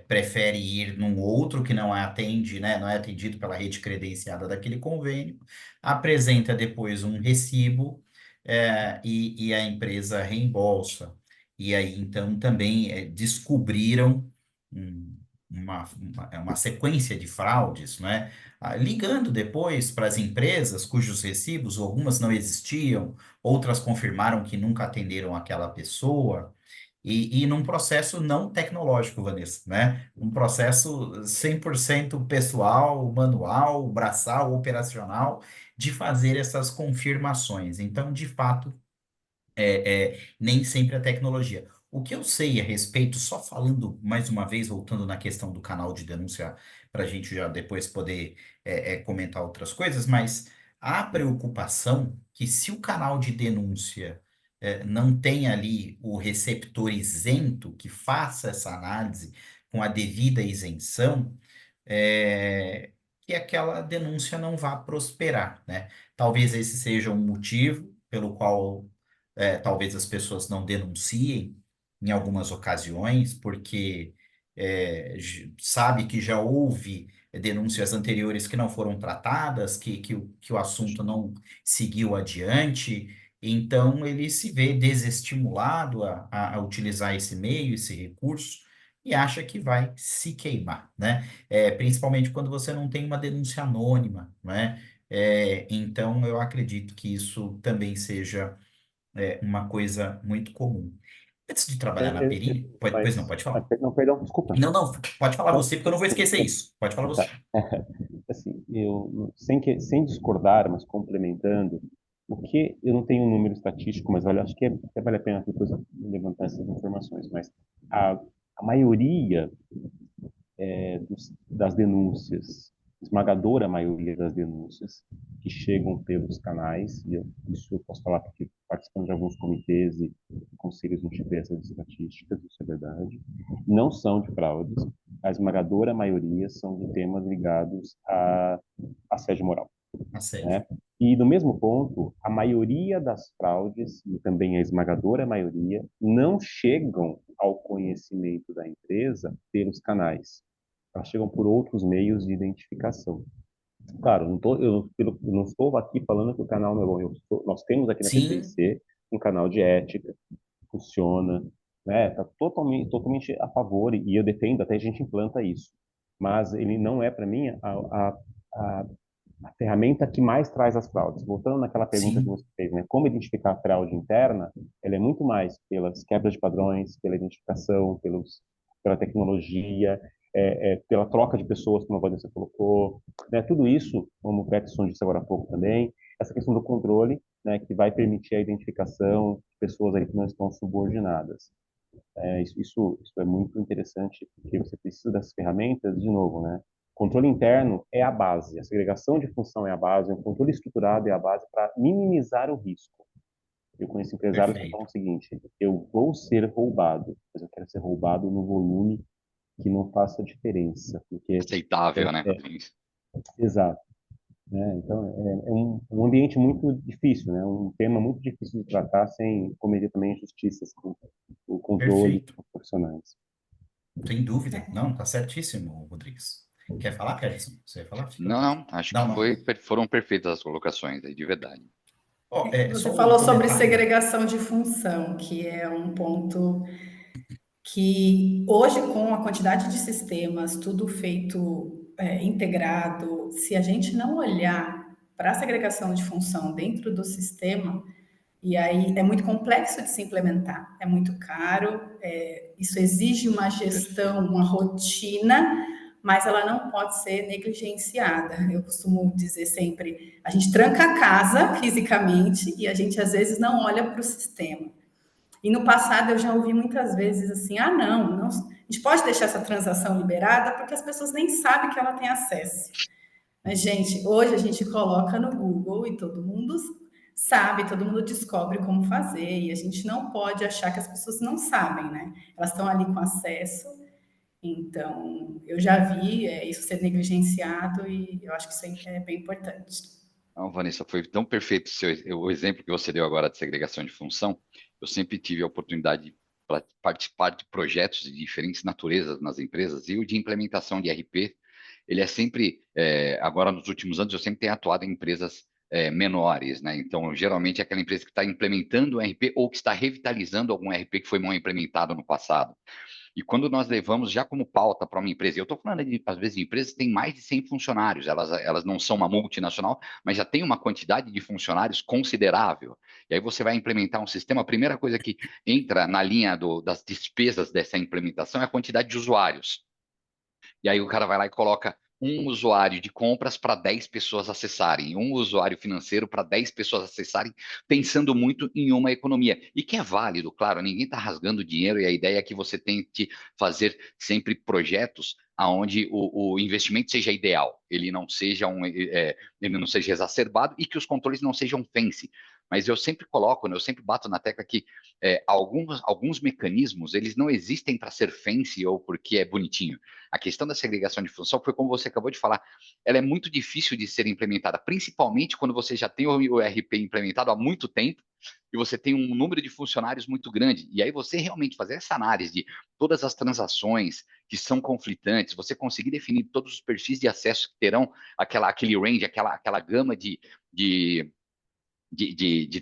prefere ir num outro que não atende, né, não é atendido pela rede credenciada daquele convênio, apresenta depois um recibo, e a empresa reembolsa. E aí, então, também descobriram um- uma sequência de fraudes, né? Ligando depois para as empresas cujos recibos, algumas não existiam, outras confirmaram que nunca atenderam aquela pessoa. E num processo não tecnológico, Vanessa, né? Um processo 100% pessoal, manual, braçal, operacional, de fazer essas confirmações. Então, de fato, nem sempre a tecnologia. O que eu sei a respeito, só falando mais uma vez, voltando na questão do canal de denúncia, para a gente já depois poder comentar outras coisas, mas há preocupação que se o canal de denúncia não tem ali o receptor isento que faça essa análise com a devida isenção, que aquela denúncia não vá prosperar, né? Talvez esse seja um motivo pelo qual talvez as pessoas não denunciem em algumas ocasiões, porque sabe que já houve denúncias anteriores que não foram tratadas, que o assunto não seguiu adiante, então ele se vê desestimulado a utilizar esse meio, esse recurso, e acha que vai se queimar, né? Principalmente quando você não tem uma denúncia anônima, né? Então eu acredito que isso também seja uma coisa muito comum. Antes de trabalhar na Peri, pois não, pode falar. Não, perdão, desculpa. Não, não, pode falar Não, você, porque eu não vou esquecer isso. Pode falar você. tá. Assim, eu, sem discordar, mas complementando, o que eu não tenho um número estatístico, mas olha, acho que até vale a pena depois levantar essas informações, mas a maioria das denúncias, esmagadora maioria das denúncias que chegam pelos canais, isso eu posso falar porque participando de alguns comitês e conselhos não tive essas estatísticas, isso é verdade, não são de fraudes, a esmagadora maioria são de temas ligados a assédio moral, Assédio. né? E no mesmo ponto, a maioria das fraudes, e também a esmagadora maioria, não chegam ao conhecimento da empresa pelos canais. Elas chegam por outros meios de identificação. Claro, eu não estou aqui falando que o canal não é bom. Nós temos aqui na Sim, PPC um canal de ética, funciona, né? Está totalmente a favor e eu defendo, até a gente implanta isso. Mas ele não é, para mim, a a ferramenta que mais traz as fraudes. Voltando naquela pergunta que sim, você fez, né? Como identificar a fraude interna? Ela é muito mais pelas quebras de padrões, pela identificação, pela tecnologia, pela troca de pessoas, como a Vanessa colocou, né? Tudo isso, como o Peterson disse agora há pouco também, essa questão do controle, né? Que vai permitir a identificação de pessoas aí que não estão subordinadas. Isso é muito interessante, porque você precisa dessas ferramentas, de novo, né? Controle interno é a base, a segregação de função é a base, o controle estruturado é a base para minimizar o risco. Eu conheço empresários que falam perfeito. o seguinte: eu vou ser roubado, mas eu quero ser roubado no volume que não faça diferença, porque Aceitável, né, é, é Rodrigues? exato, né? Então um ambiente muito difícil, né? Um tema muito difícil de tratar sem cometer também injustiças com o controle Perfeito. dos profissionais. Sem dúvida. Não, tá certíssimo, Rodrigues. Quer falar, Kelson? Você ia falar? Fica à Não, vontade. não, acho que Não, não. foram perfeitas as colocações aí, de verdade. Ó, Você só um falou sobre comentário. segregação de função, que é um ponto que hoje, com a quantidade de sistemas, tudo feito integrado, se a gente não olhar para a segregação de função dentro do sistema, e aí é muito complexo de se implementar, é muito caro, isso exige uma gestão, Perfeito. uma rotina, mas ela não pode ser negligenciada. Eu costumo dizer sempre, a gente tranca a casa fisicamente e a gente às vezes não olha para o sistema. E no passado eu já ouvi muitas vezes assim: ah, não, a gente pode deixar essa transação liberada porque as pessoas nem sabem que ela tem acesso. Mas, gente, hoje a gente coloca no Google e todo mundo sabe, todo mundo descobre como fazer, e a gente não pode achar que as pessoas não sabem, né? Elas estão ali com acesso, então eu já vi isso ser negligenciado e eu acho que isso é bem importante. Não, Vanessa, foi tão perfeito o exemplo que você deu agora de segregação de função. Eu sempre tive a oportunidade de participar de projetos de diferentes naturezas nas empresas e o de implementação de RP, ele é sempre, agora nos últimos anos, eu sempre tenho atuado em empresas menores, né? Então, geralmente é aquela empresa que está implementando um RP ou que está revitalizando algum RP que foi mal implementado no passado. E quando nós levamos já como pauta para uma empresa, eu estou falando de, às vezes, de empresas que têm mais de 100 funcionários, elas não são uma multinacional, mas já tem uma quantidade de funcionários considerável. E aí você vai implementar um sistema, a primeira coisa que entra na linha das despesas dessa implementação é a quantidade de usuários. E aí o cara vai lá e coloca um usuário de compras para 10 pessoas acessarem, um usuário financeiro para 10 pessoas acessarem, pensando muito em uma economia. E que é válido, claro, ninguém está rasgando dinheiro e a ideia é que você tente fazer sempre projetos aonde o investimento seja ideal, ele não seja ele não seja exacerbado e que os controles não sejam fancy. Mas eu sempre coloco, né, eu sempre bato na tecla que alguns mecanismos eles não existem para ser fancy ou porque é bonitinho. A questão da segregação de função foi como você acabou de falar, ela é muito difícil de ser implementada, principalmente quando você já tem o ERP implementado há muito tempo e você tem um número de funcionários muito grande. E aí você realmente fazer essa análise de todas as transações que são conflitantes, você conseguir definir todos os perfis de acesso que terão aquele range, aquela gama de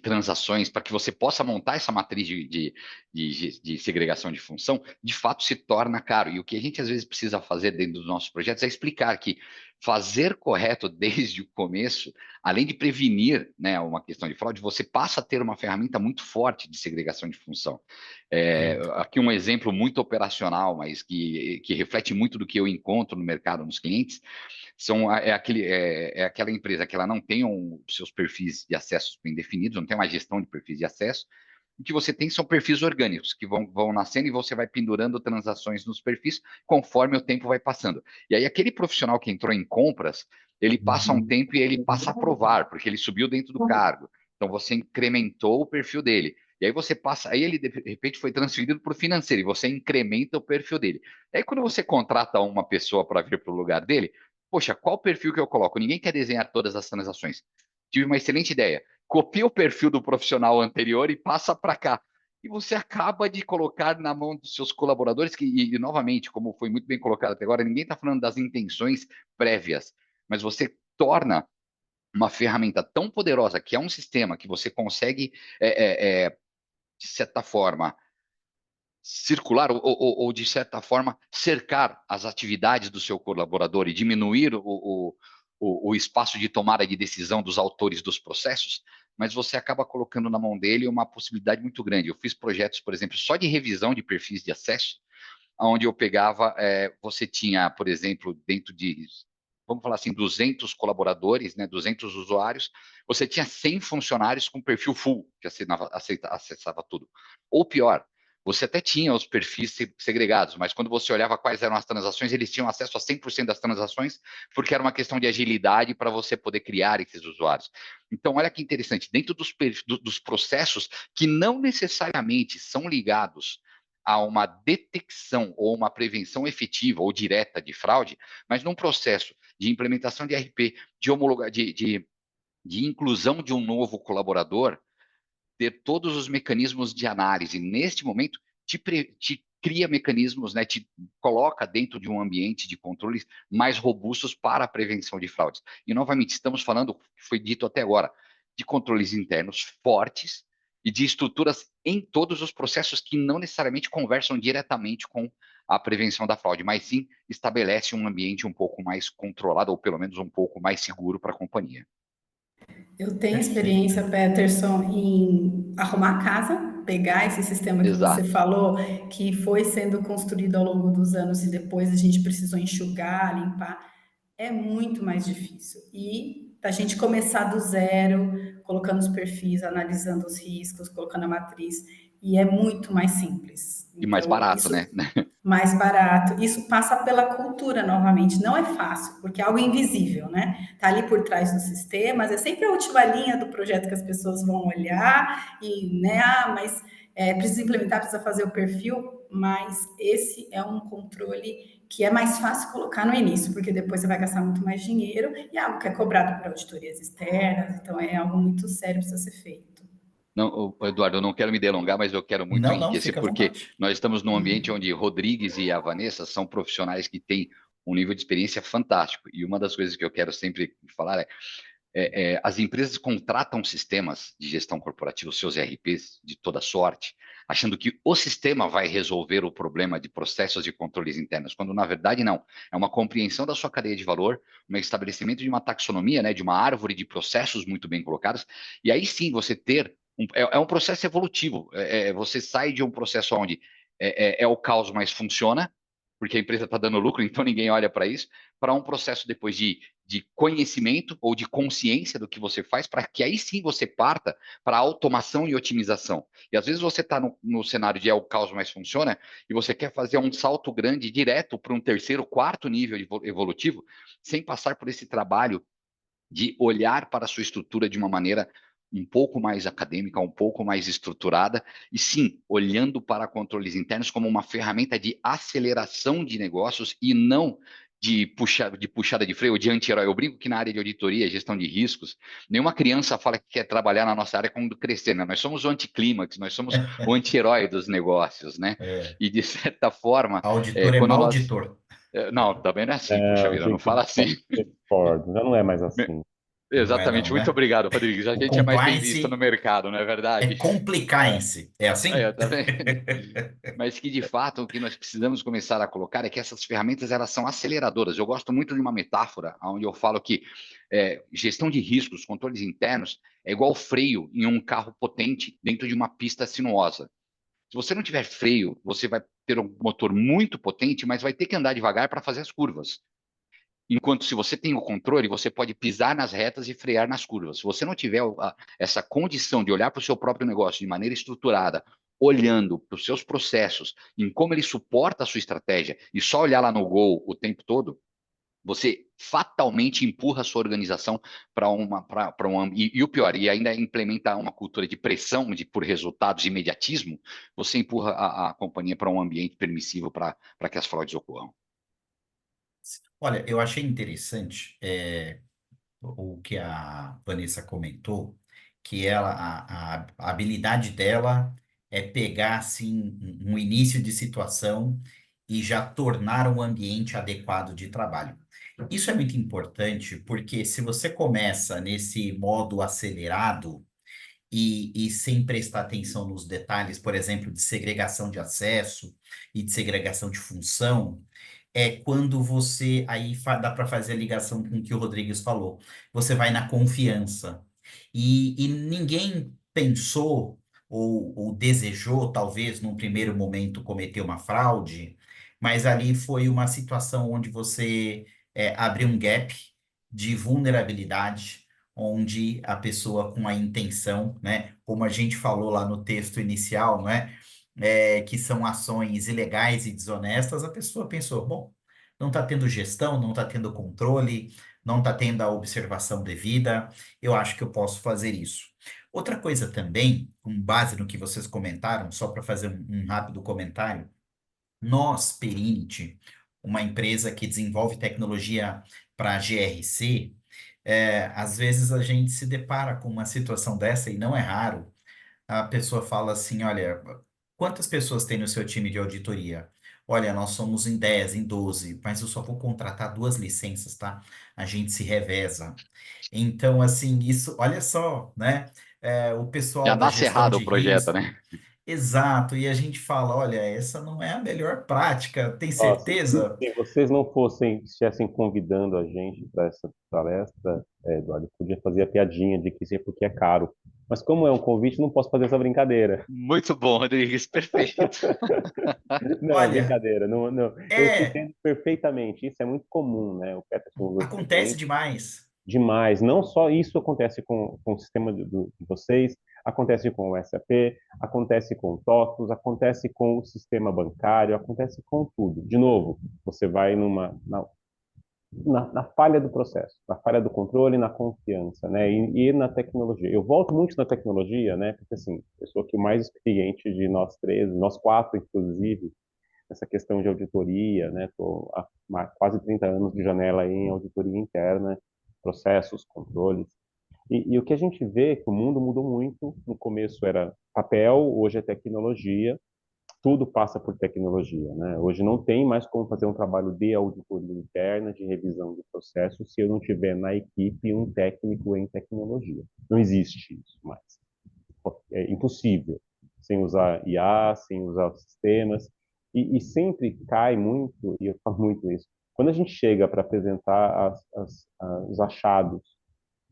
transações para que você possa montar essa matriz de segregação de função, de fato se torna caro. E o que a gente às vezes precisa fazer dentro dos nossos projetos é explicar que fazer correto desde o começo, além de prevenir, né, uma questão de fraude, você passa a ter uma ferramenta muito forte de segregação de função. Aqui um exemplo muito operacional, mas que reflete muito do que eu encontro no mercado, nos clientes, é aquela empresa que ela não tem seus perfis de acesso bem definidos, não tem uma gestão de perfis de acesso. O que você tem são perfis orgânicos que vão nascendo e você vai pendurando transações nos perfis conforme o tempo vai passando. E aí aquele profissional que entrou em compras, ele passa um tempo e ele passa a aprovar, porque ele subiu dentro do cargo. Então você incrementou o perfil dele. E aí você passa, aí ele de repente foi transferido para o financeiro e você incrementa o perfil dele. E aí quando você contrata uma pessoa para vir para o lugar dele, poxa, qual perfil que eu coloco? Ninguém quer desenhar todas as transações. Tive uma excelente ideia. Copia o perfil do profissional anterior e passa para cá. E você acaba de colocar na mão dos seus colaboradores, e novamente, como foi muito bem colocado até agora, ninguém está falando das intenções prévias, mas você torna uma ferramenta tão poderosa, que é um sistema que você consegue, de certa forma, circular ou, de certa forma, cercar as atividades do seu colaborador e diminuir o espaço de tomada de decisão dos autores dos processos, mas você acaba colocando na mão dele uma possibilidade muito grande. Eu fiz projetos, por exemplo, só de revisão de perfis de acesso, onde eu pegava, você tinha, por exemplo, dentro de, vamos falar assim, 200 colaboradores, né, 200 usuários, você tinha 100 funcionários com perfil full, que acessava tudo. Ou pior, você até tinha os perfis segregados, mas quando você olhava quais eram as transações, eles tinham acesso a 100% das transações, porque era uma questão de agilidade para você poder criar esses usuários. Então, olha que interessante, dentro dos processos que não necessariamente são ligados a uma detecção ou uma prevenção efetiva ou direta de fraude, mas num processo de implementação de RP, de inclusão de um novo colaborador, ter todos os mecanismos de análise neste momento te cria mecanismos, né, te coloca dentro de um ambiente de controles mais robustos para a prevenção de fraudes. E, novamente, estamos falando, que foi dito até agora, de controles internos fortes e de estruturas em todos os processos que não necessariamente conversam diretamente com a prevenção da fraude, mas sim estabelece um ambiente um pouco mais controlado, ou pelo menos um pouco mais seguro para a companhia. Eu tenho Perfeito. experiência, Peterson, em arrumar a casa, pegar esse sistema que você Exato. falou, que foi sendo construído ao longo dos anos e depois a gente precisou enxugar, limpar. É muito mais difícil. E a gente começar do zero, colocando os perfis, analisando os riscos, colocando a matriz, e é muito mais simples. E mais Então, barato, isso né? mais barato. Isso passa pela cultura novamente. Não é fácil, porque é algo invisível, né? Tá ali por trás dos sistemas, é sempre a última linha do projeto que as pessoas vão olhar e, né, mas precisa implementar, precisa fazer o perfil, mas esse é um controle que é mais fácil colocar no início, porque depois você vai gastar muito mais dinheiro e é algo que é cobrado por auditorias externas, então é algo muito sério, precisa ser feito. Não, Eduardo, eu não quero me delongar, mas eu quero muito Não, não, enriquecer, fica à porque vontade. nós estamos num ambiente onde Rodrigues e a Vanessa são profissionais que têm um nível de experiência fantástico. E uma das coisas que eu quero sempre falar as empresas contratam sistemas de gestão corporativa, os seus ERPs, de toda sorte, achando que o sistema vai resolver o problema de processos e controles internos, quando na verdade não. É uma compreensão da sua cadeia de valor, um estabelecimento de uma taxonomia, né, de uma árvore de processos muito bem colocados, e aí sim você ter é um processo evolutivo. Você sai de um processo onde é o caos, mas funciona, porque a empresa está dando lucro, então ninguém olha para isso, para um processo depois de conhecimento ou de consciência do que você faz, para que aí sim você parta para automação e otimização. E às vezes você está no cenário de é o caos, mas funciona, e você quer fazer um salto grande direto para um terceiro, quarto nível evolutivo, sem passar por esse trabalho de olhar para a sua estrutura de uma maneira um pouco mais acadêmica, um pouco mais estruturada, e sim, olhando para controles internos como uma ferramenta de aceleração de negócios e não de puxada de freio, ou de anti-herói. Eu brinco que na área de auditoria, gestão de riscos, nenhuma criança fala que quer trabalhar na nossa área quando crescer, né? Nós somos o anticlímax, nós somos o anti-herói dos negócios, né? É, E de certa forma, auditor é quando nós. malditor. Não, também não é assim, puxa Não, vida, não fala assim. eu discordo, já não é mais assim. Não é Exatamente, não, muito né? obrigado, Rodrigues. A O gente é mais bem visto no compliance mercado, não é é verdade? compliance. É assim? Tá vendo? Mas que de fato o que nós precisamos começar a colocar é que essas ferramentas elas são aceleradoras. Eu gosto muito de uma metáfora onde eu falo que gestão de riscos, controles internos, é igual freio em um carro potente dentro de uma pista sinuosa. Se você não tiver freio, você vai ter um motor muito potente, mas vai ter que andar devagar para fazer as curvas. Enquanto se você tem o controle, você pode pisar nas retas e frear nas curvas. Se você não tiver essa condição de olhar para o seu próprio negócio de maneira estruturada, olhando para os seus processos, em como ele suporta a sua estratégia, e só olhar lá no Gol o tempo todo, você fatalmente empurra a sua organização para e o pior, e ainda implementa uma cultura de pressão por resultados e imediatismo, você empurra a companhia para um ambiente permissivo para que as fraudes ocorram. Olha, eu achei interessante o que a Vanessa comentou, que a habilidade dela é pegar assim um início de situação e já tornar um ambiente adequado de trabalho. Isso é muito importante porque se você começa nesse modo acelerado e sem prestar atenção nos detalhes, por exemplo, de segregação de acesso e de segregação de função, é quando você, aí dá para fazer a ligação com o que o Rodrigues falou, você vai na confiança. E ninguém pensou ou desejou, talvez, num primeiro momento, cometer uma fraude, mas ali foi uma situação onde você abriu um gap de vulnerabilidade, onde a pessoa com a intenção, né, como a gente falou lá no texto inicial, né, que são ações ilegais e desonestas, a pessoa pensou, bom, não está tendo gestão, não está tendo controle, não está tendo a observação devida, eu acho que eu posso fazer isso. Outra coisa também, com base no que vocês comentaram, só para fazer um rápido comentário, nós, Perinity, uma empresa que desenvolve tecnologia para GRC, às vezes a gente se depara com uma situação dessa, e não é raro, a pessoa fala assim: olha, quantas pessoas tem no seu time de auditoria? Olha, nós somos em 10, em 12, mas eu só vou contratar 2 licenças, tá? A gente se reveza. Então, assim, isso, olha só, né? O Já pessoal da nasce gestão errado de o projeto, risco. né? Exato, e a gente fala, olha, essa não é a melhor prática, tem Ó, certeza? se vocês não fossem, estivessem convidando a gente para essa palestra, Eduardo, podia fazer a piadinha de que isso é porque é caro. Mas como é um convite, não posso fazer essa brincadeira. Muito bom, Rodrigues, perfeito. Não, Olha, brincadeira. Não, não. Eu te é, entendo perfeitamente. Isso é muito comum, né? O Peterson usou esse acontece exemplo demais. demais. Não só isso acontece com o sistema de vocês, acontece com o SAP, acontece com o TOTUS, acontece com o sistema bancário, acontece com tudo. De novo, você vai na falha do processo, na falha do controle, na confiança, né? E na tecnologia. Eu volto muito na tecnologia, né? Porque assim, eu sou aqui o mais experiente de nós três, nós quatro, inclusive, nessa questão de auditoria, né? Estou há quase 30 anos de janela em auditoria interna, processos, controles. E o que a gente vê é que o mundo mudou muito. No começo era papel, hoje é tecnologia, tudo passa por tecnologia, né? Hoje não tem mais como fazer um trabalho de auditoria interna, de revisão de processos, se eu não tiver na equipe um técnico em tecnologia. Não existe isso mais. É impossível. Sem usar IA, sem usar os sistemas. E sempre cai muito, e eu falo muito isso, quando a gente chega para apresentar os achados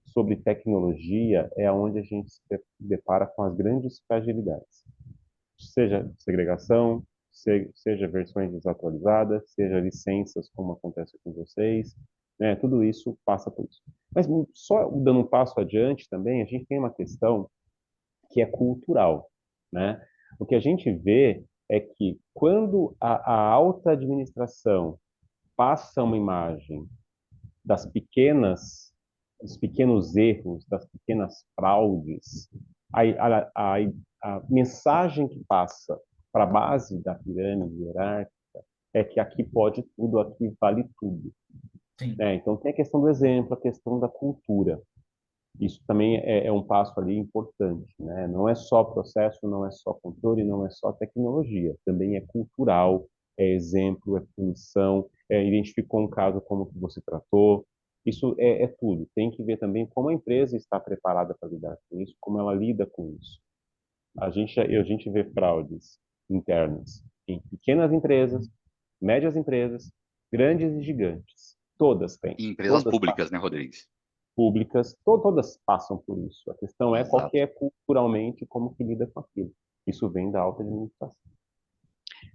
sobre tecnologia, é onde a gente se depara com as grandes fragilidades, seja segregação, seja versões desatualizadas, seja licenças, como acontece com vocês, né? Tudo isso passa por isso. Mas só dando um passo adiante também, a gente tem uma questão que é cultural, né? O que a gente vê é que quando a alta administração passa uma imagem das pequenas, dos pequenos erros, das pequenas fraudes, a mensagem que passa para a base da pirâmide hierárquica é que aqui pode tudo, aqui vale tudo. Sim. Né? Então tem a questão do exemplo, a questão da cultura. Isso também é um passo ali importante, né? Não é só processo, não é só controle, não é só tecnologia. Também é cultural, é exemplo, é punição, identificou um caso como que você tratou. Isso é tudo. Tem que ver também como a empresa está preparada para lidar com isso, como ela lida com isso. A gente vê fraudes internas em pequenas empresas, médias empresas, grandes e gigantes. Todas têm, Em empresas todas públicas, né, Rodrigues? públicas, todas passam por isso. A questão é qual que Exato. é culturalmente como que lida com aquilo. Isso vem da alta administração.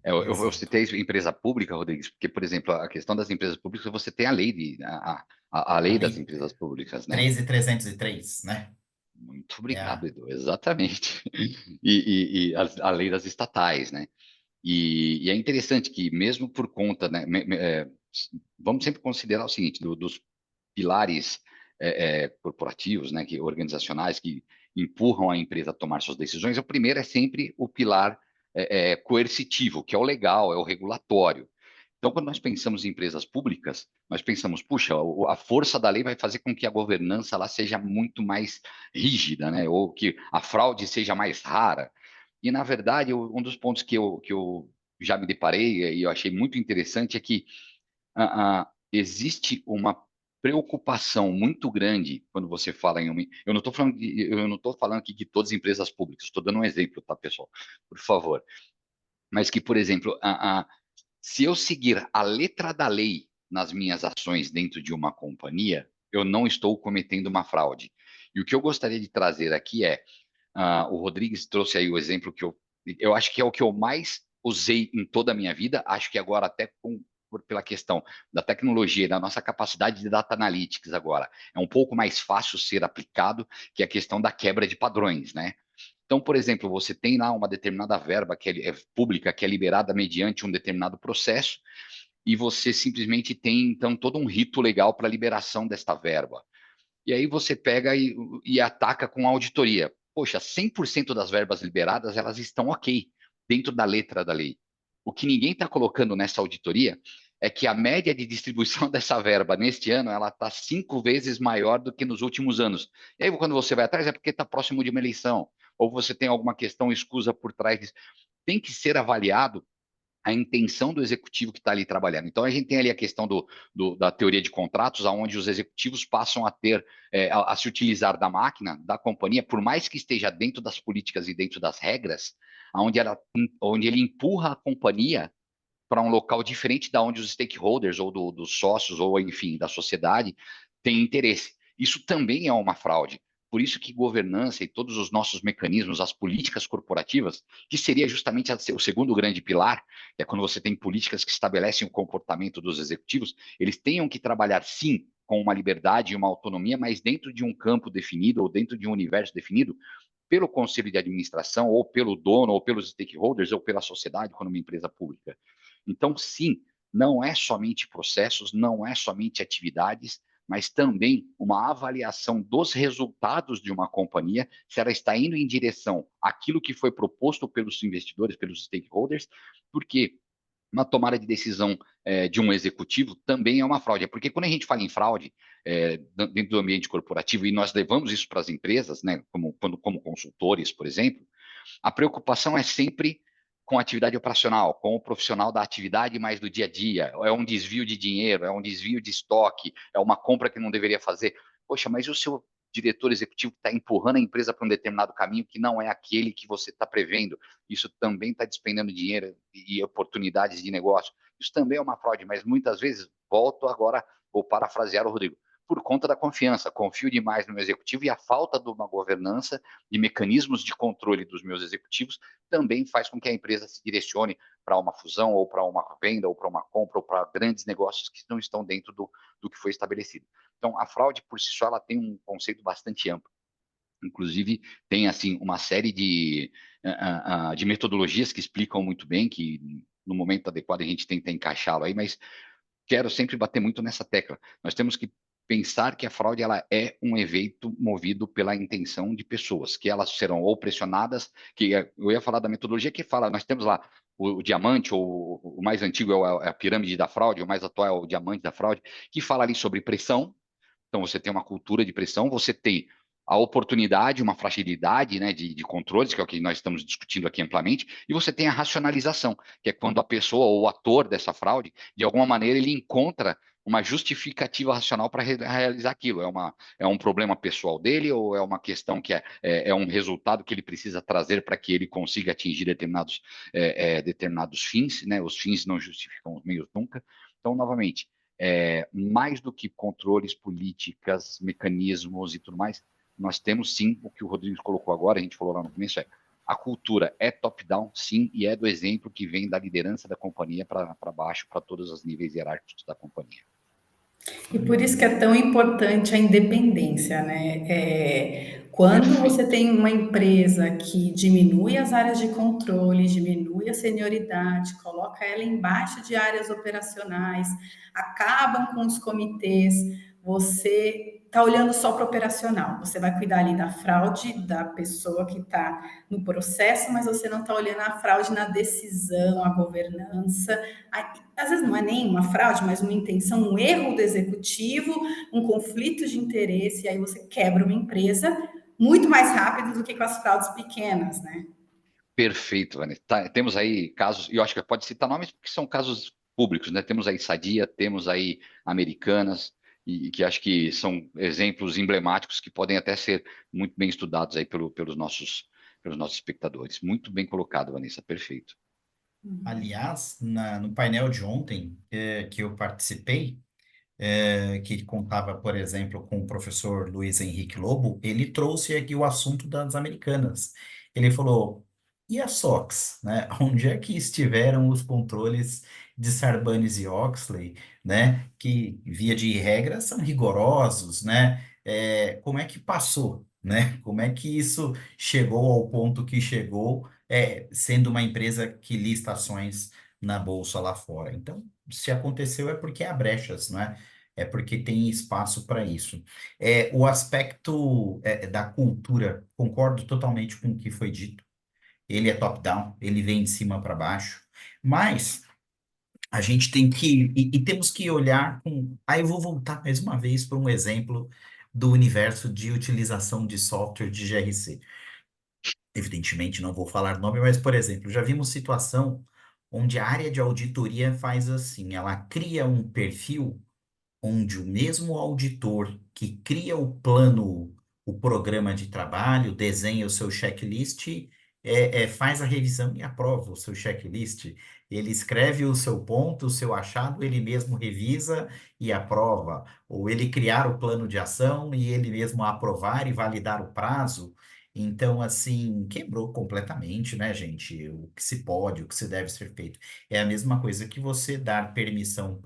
Eu Exato. citei empresa pública, Rodrigues, porque, por exemplo, a questão das empresas públicas, você tem a lei, a A lei das lei empresas públicas, né? 13.303, né? Muito É obrigado, a Edu, exatamente. E a lei das estatais, né? E é interessante que, mesmo por conta, né, vamos sempre considerar o seguinte, dos pilares corporativos, né, organizacionais, que empurram a empresa a tomar suas decisões, o primeiro é sempre o pilar coercitivo, que é o legal, é o regulatório. Então, quando nós pensamos em empresas públicas, nós pensamos, puxa, a força da lei vai fazer com que a governança lá seja muito mais rígida, né? Ou que a fraude seja mais rara. E, na verdade, um dos pontos que eu já me deparei e eu achei muito interessante é que existe uma preocupação muito grande quando você fala em uma. Eu não estou falando aqui de todas as empresas públicas, estou dando um exemplo, tá, pessoal? Por favor. Mas que, por exemplo, se eu seguir a letra da lei nas minhas ações dentro de uma companhia, eu não estou cometendo uma fraude. E o que eu gostaria de trazer aqui é, o Rodrigues trouxe aí o exemplo que eu acho que é o que eu mais usei em toda a minha vida, acho que agora até pela questão da tecnologia e da nossa capacidade de data analytics agora, é um pouco mais fácil ser aplicado, que é a questão da quebra de padrões, né? Então, por exemplo, você tem lá uma determinada verba que é pública, que é liberada mediante um determinado processo, e você simplesmente tem, então, todo um rito legal para a liberação desta verba. E aí você pega e ataca com a auditoria. Poxa, 100% das verbas liberadas, elas estão ok, dentro da letra da lei. O que ninguém está colocando nessa auditoria é que a média de distribuição dessa verba neste ano, ela está 5 vezes maior do que nos últimos anos. E aí, quando você vai atrás, é porque está próximo de uma eleição, ou você tem alguma questão escusa por trás disso. Tem que ser avaliado a intenção do executivo que está ali trabalhando. Então, a gente tem ali a questão da teoria de contratos, onde os executivos passam a ter, a se utilizar da máquina, da companhia, por mais que esteja dentro das políticas e dentro das regras, onde ele empurra a companhia para um local diferente da onde os stakeholders, ou dos sócios, ou enfim, da sociedade, têm interesse. Isso também é uma fraude. Por isso que governança e todos os nossos mecanismos, as políticas corporativas, que seria justamente o segundo grande pilar, é quando você tem políticas que estabelecem o comportamento dos executivos, eles tenham que trabalhar, sim, com uma liberdade e uma autonomia, mas dentro de um campo definido ou dentro de um universo definido pelo conselho de administração, ou pelo dono, ou pelos stakeholders, ou pela sociedade, quando uma empresa pública. Então, sim, não é somente processos, não é somente atividades, mas também uma avaliação dos resultados de uma companhia, se ela está indo em direção àquilo que foi proposto pelos investidores, pelos stakeholders, porque uma tomada de decisão de um executivo também é uma fraude. Porque quando a gente fala em fraude dentro do ambiente corporativo, e nós levamos isso para as empresas, né, como consultores, por exemplo, a preocupação é sempre com a atividade operacional, com o profissional da atividade mais do dia a dia. É um desvio de dinheiro, é um desvio de estoque, é uma compra que não deveria fazer. Poxa, mas e o seu diretor executivo está empurrando a empresa para um determinado caminho que não é aquele que você está prevendo? Isso também está despendendo dinheiro e oportunidades de negócio. Isso também é uma fraude, mas muitas vezes, volto agora, vou parafrasear o Rodrigo, por conta da confiança. Confio demais no meu executivo, e a falta de uma governança, de mecanismos de controle dos meus executivos, também faz com que a empresa se direcione para uma fusão, ou para uma venda, ou para uma compra, ou para grandes negócios que não estão dentro do que foi estabelecido. Então, a fraude, por si só, ela tem um conceito bastante amplo. Inclusive, tem assim uma série de metodologias que explicam muito bem, que no momento adequado a gente tenta encaixá-lo aí, mas quero sempre bater muito nessa tecla. Nós temos que pensar que a fraude ela é um evento movido pela intenção de pessoas, que elas serão ou pressionadas, eu ia falar da metodologia que fala, nós temos lá o diamante, ou o mais antigo é a pirâmide da fraude, o mais atual é o diamante da fraude, que fala ali sobre pressão. Então, você tem uma cultura de pressão, você tem a oportunidade, uma fragilidade, né, de controles, que é o que nós estamos discutindo aqui amplamente, e você tem a racionalização, que é quando a pessoa ou o ator dessa fraude, de alguma maneira, ele encontra uma justificativa racional para realizar aquilo. É um problema pessoal dele ou é uma questão que é um resultado que ele precisa trazer para que ele consiga atingir determinados fins, né? Os fins não justificam os meios nunca. Então, novamente, mais do que controles, políticas, mecanismos e tudo mais, nós temos sim o que o Rodrigo colocou agora, a gente falou lá no começo, a cultura é top-down, sim, e é do exemplo que vem da liderança da companhia para baixo, para todos os níveis hierárquicos da companhia. E por isso que é tão importante a independência, né? Quando você tem uma empresa que diminui as áreas de controle, diminui a senioridade, coloca ela embaixo de áreas operacionais, acabam com os comitês, você está olhando só para o operacional. Você vai cuidar ali da fraude da pessoa que está no processo, mas você não está olhando a fraude na decisão, a governança. Às vezes não é nem uma fraude, mas uma intenção, um erro do executivo, um conflito de interesse, e aí você quebra uma empresa muito mais rápido do que com as fraudes pequenas, né? Perfeito, Vanessa. Temos aí casos, e eu acho que pode citar nomes porque são casos públicos, né? Temos aí Sadia, temos aí Americanas, e que acho que são exemplos emblemáticos que podem até ser muito bem estudados aí pelos nossos espectadores. Muito bem colocado, Vanessa, perfeito. Aliás, no painel de ontem, que eu participei, que contava, por exemplo, com o professor Luiz Henrique Lobo, ele trouxe aqui o assunto das Americanas. Ele falou, e a SOX, né? Onde é que estiveram os controles de Sarbanes e Oxley, né? Que, via de regra, são rigorosos, né? Como é que passou, né? Como é que isso chegou ao ponto que chegou, sendo uma empresa que lista ações na bolsa lá fora? Então, se aconteceu é porque há brechas, não é? É porque tem espaço para isso. O aspecto da cultura, concordo totalmente com o que foi dito. Ele é top-down, ele vem de cima para baixo, mas a gente tem que, e temos que olhar com. Aí eu vou voltar mais uma vez para um exemplo do universo de utilização de software de GRC. Evidentemente, não vou falar nome, mas, por exemplo, já vimos situação onde a área de auditoria faz assim, ela cria um perfil onde o mesmo auditor que cria o plano, o programa de trabalho, desenha o seu checklist, faz a revisão e aprova o seu checklist. Ele escreve o seu ponto, o seu achado, ele mesmo revisa e aprova. Ou ele criar o plano de ação e ele mesmo aprovar e validar o prazo. Então, assim, quebrou completamente, né, gente? O que se pode, o que se deve ser feito. É a mesma coisa que você dar permissão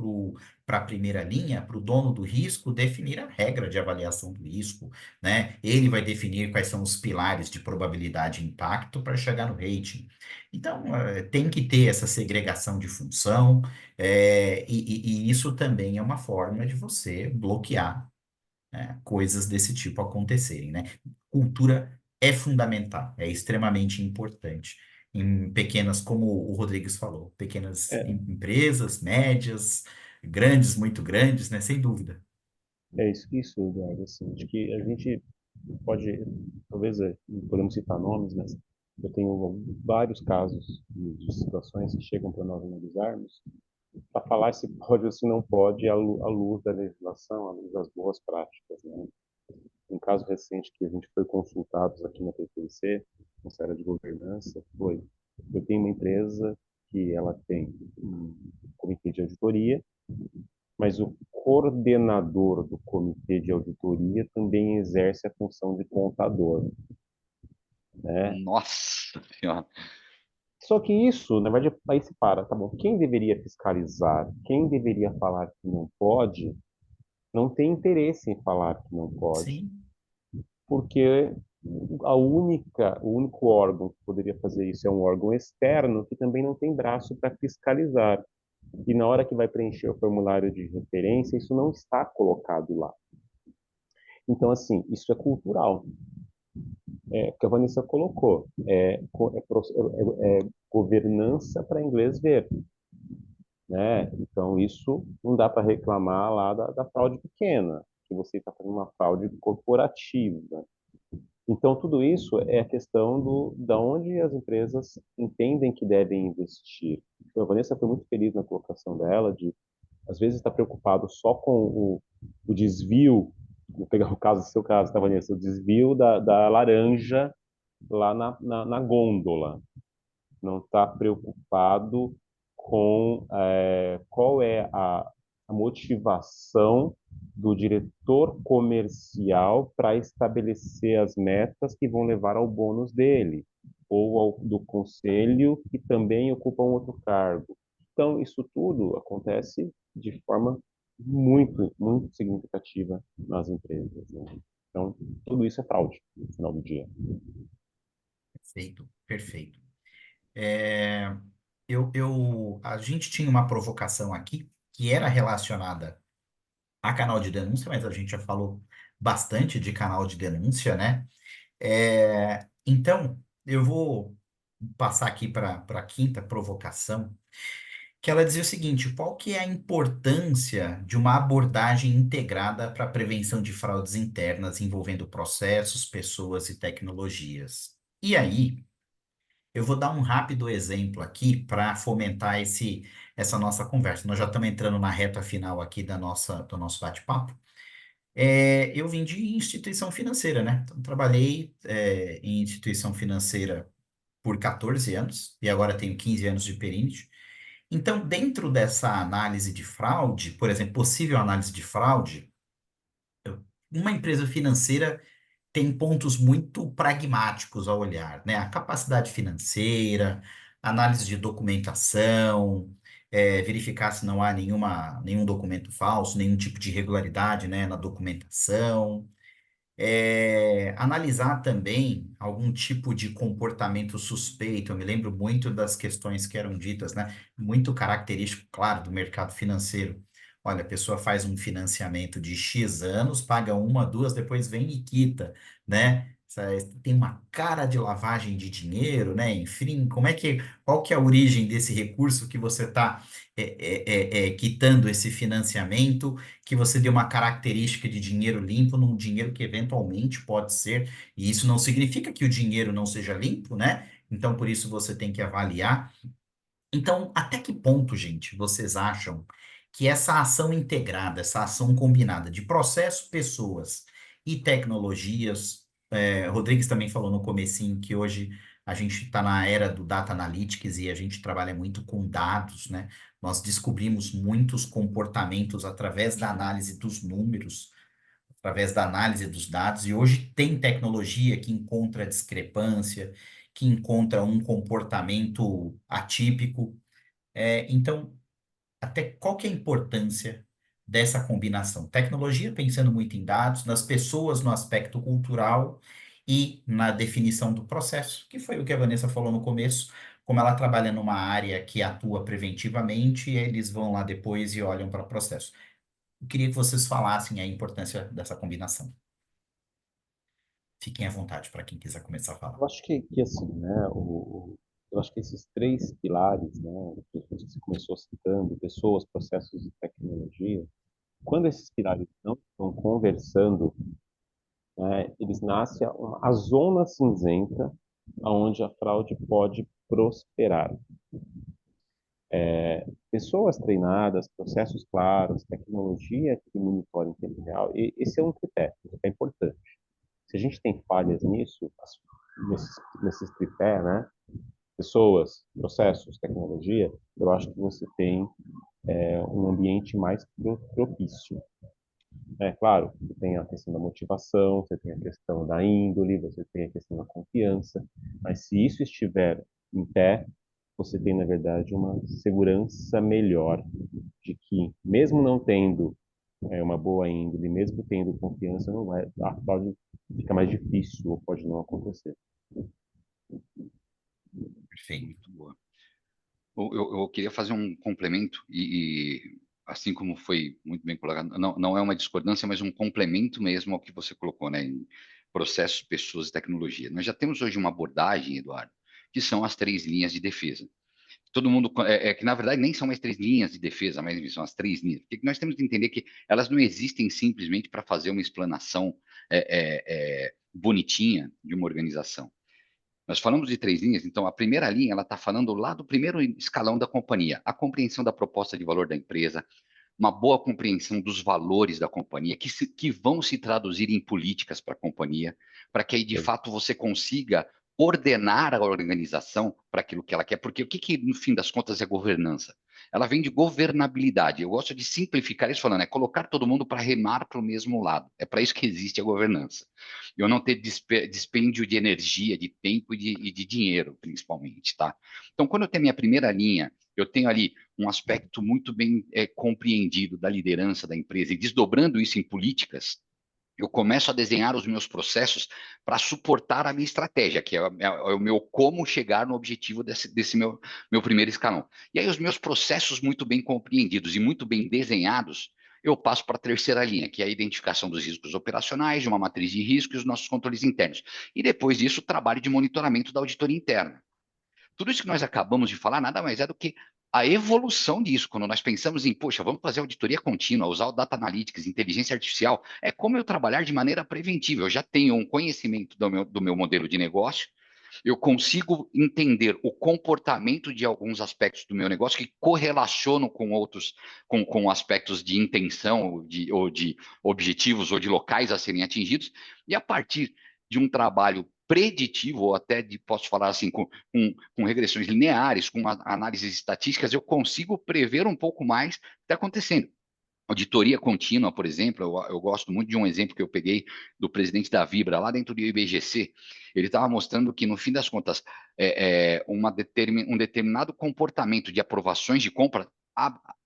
para a primeira linha, para o dono do risco, definir a regra de avaliação do risco, né? Ele vai definir quais são os pilares de probabilidade e impacto para chegar no rating. Então, tem que ter essa segregação de função, e isso também é uma forma de você bloquear, né, coisas desse tipo acontecerem, né? Cultura é fundamental, é extremamente importante. Em pequenas, como o Rodrigues falou, pequenas É, empresas, médias, grandes, muito grandes, né? Sem dúvida. é isso, Eduardo, assim, de que a gente pode, talvez, não podemos citar nomes, mas eu tenho vários casos de situações que chegam para nós analisarmos, para falar se pode ou se não pode à luz da legislação, à luz das boas práticas, né? Um caso recente que a gente foi consultados aqui na PPC, na área de governança, foi: eu tenho uma empresa que ela tem um comitê de auditoria, mas o coordenador do comitê de auditoria também exerce a função de contador, né? Nossa Senhora. Só que isso, na verdade, aí se para, tá bom? Quem deveria fiscalizar, quem deveria falar que não pode, não tem interesse em falar que não pode, Sim, porque o único órgão que poderia fazer isso é um órgão externo que também não tem braço para fiscalizar. E na hora que vai preencher o formulário de referência, isso não está colocado lá. Então, assim, isso é cultural. O que a Vanessa colocou, governança para inglês ver, né? Então, isso não dá para reclamar lá da fraude pequena, que você está fazendo uma fraude corporativa. Então, tudo isso é a questão da onde as empresas entendem que devem investir. Então, a Vanessa foi muito feliz na colocação dela de, às vezes, estar preocupado só com o desvio, vou pegar o caso, seu caso, tá, Vanessa? O desvio da laranja lá na gôndola. Não está preocupado com qual é a motivação do diretor comercial para estabelecer as metas que vão levar ao bônus dele, ou do conselho, que também ocupa um outro cargo. Então, isso tudo acontece de forma muito, muito significativa nas empresas, né? Então, tudo isso é fraude no final do dia. Perfeito, perfeito. É, a gente tinha uma provocação aqui que era relacionada a canal de denúncia, mas a gente já falou bastante de canal de denúncia, né? Então, eu vou passar aqui para a quinta provocação, que ela dizia o seguinte: qual que é a importância de uma abordagem integrada para a prevenção de fraudes internas envolvendo processos, pessoas e tecnologias? E aí, eu vou dar um rápido exemplo aqui para fomentar essa nossa conversa. Nós já estamos entrando na reta final aqui do nosso bate-papo. Eu vim de instituição financeira, né? Então, trabalhei, em instituição financeira por 14 anos e agora tenho 15 anos de perímetro. Então, dentro dessa análise de fraude, por exemplo, possível análise de fraude, uma empresa financeira tem pontos muito pragmáticos ao olhar, né? A capacidade financeira, análise de documentação, verificar se não há nenhum documento falso, nenhum tipo de irregularidade, né, na documentação. Analisar também algum tipo de comportamento suspeito. Eu me lembro muito das questões que eram ditas, né? Muito característico, claro, do mercado financeiro. Olha, a pessoa faz um financiamento de X anos, paga uma, duas, depois vem e quita, né? Tem uma cara de lavagem de dinheiro, né? Enfim, qual que é a origem desse recurso que você está quitando esse financiamento? Que você dê uma característica de dinheiro limpo num dinheiro que eventualmente pode ser, e isso não significa que o dinheiro não seja limpo, né? Então, por isso você tem que avaliar. Então, até que ponto, gente, vocês acham que essa ação integrada, essa ação combinada de processo, pessoas e tecnologias, Rodrigues também falou no comecinho que hoje a gente está na era do data analytics e a gente trabalha muito com dados, né? Nós descobrimos muitos comportamentos através da análise dos números, através da análise dos dados, e hoje tem tecnologia que encontra discrepância, que encontra um comportamento atípico. Então, até qual que é a importância dessa combinação? Tecnologia pensando muito em dados, nas pessoas no aspecto cultural e na definição do processo, que foi o que a Vanessa falou no começo, como ela trabalha numa área que atua preventivamente, eles vão lá depois e olham para o processo. Eu queria que vocês falassem a importância dessa combinação. Fiquem à vontade para quem quiser começar a falar. Eu acho que assim, né, eu acho que esses três pilares, né, que você começou citando, pessoas, processos e tecnologia, quando esses pilares não estão conversando, né, eles nascem a zona cinzenta onde a fraude pode prosperar. Pessoas treinadas, processos claros, tecnologia que monitora em tempo real, e esse é um critério, é importante. Se a gente tem falhas nesses tripé, né, pessoas, processos, tecnologia, eu acho que você tem um ambiente mais propício. É claro, você tem a questão da motivação, você tem a questão da índole, você tem a questão da confiança, mas se isso estiver em pé, você tem, na verdade, uma segurança melhor de que, mesmo não tendo uma boa índole, mesmo tendo confiança, não vai, pode ficar mais difícil ou pode não acontecer. Perfeito. Muito boa. Eu queria fazer um complemento e assim como foi muito bem colocado, não é uma discordância, mas um complemento mesmo ao que você colocou, né, em processos, pessoas e tecnologia. Nós já temos hoje uma abordagem, Eduardo, que são as 3 linhas de defesa. Todo mundo, que na verdade nem são mais 3 linhas de defesa, mas são as 3 linhas. Porque nós temos que entender que elas não existem simplesmente para fazer uma explanação bonitinha de uma organização. Nós falamos de 3 linhas, então a primeira linha ela está falando lá do primeiro escalão da companhia, a compreensão da proposta de valor da empresa, uma boa compreensão dos valores da companhia, que vão se traduzir em políticas para a companhia, para que aí de fato você consiga ordenar a organização para aquilo que ela quer. Porque o que no fim das contas é governança? Ela vem de governabilidade. Eu gosto de simplificar isso falando, é colocar todo mundo para remar para o mesmo lado. É para isso que existe a governança. Eu não ter dispêndio de energia, de tempo e de dinheiro, principalmente, tá? Então, quando eu tenho a minha primeira linha, eu tenho ali um aspecto muito bem compreendido da liderança da empresa e desdobrando isso em políticas, eu começo a desenhar os meus processos para suportar a minha estratégia, que é o meu como chegar no objetivo desse meu primeiro escalão. E aí os meus processos muito bem compreendidos e muito bem desenhados, eu passo para a terceira linha, que é a identificação dos riscos operacionais, de uma matriz de risco e os nossos controles internos. E depois disso, o trabalho de monitoramento da auditoria interna. Tudo isso que nós acabamos de falar nada mais é do que a evolução disso. Quando nós pensamos em, poxa, vamos fazer auditoria contínua, usar o Data Analytics, inteligência artificial, é como eu trabalhar de maneira preventiva. Eu já tenho um conhecimento do meu modelo de negócio, eu consigo entender o comportamento de alguns aspectos do meu negócio que correlacionam com outros, com aspectos de intenção, ou de objetivos, ou de locais a serem atingidos, e a partir de um trabalho preditivo, ou até posso falar assim, com regressões lineares, com análises estatísticas, eu consigo prever um pouco mais o que está acontecendo. Auditoria contínua, por exemplo, eu gosto muito de um exemplo que eu peguei do presidente da Vibra, lá dentro do IBGC. Ele estava mostrando que, no fim das contas, um determinado comportamento de aprovações de compra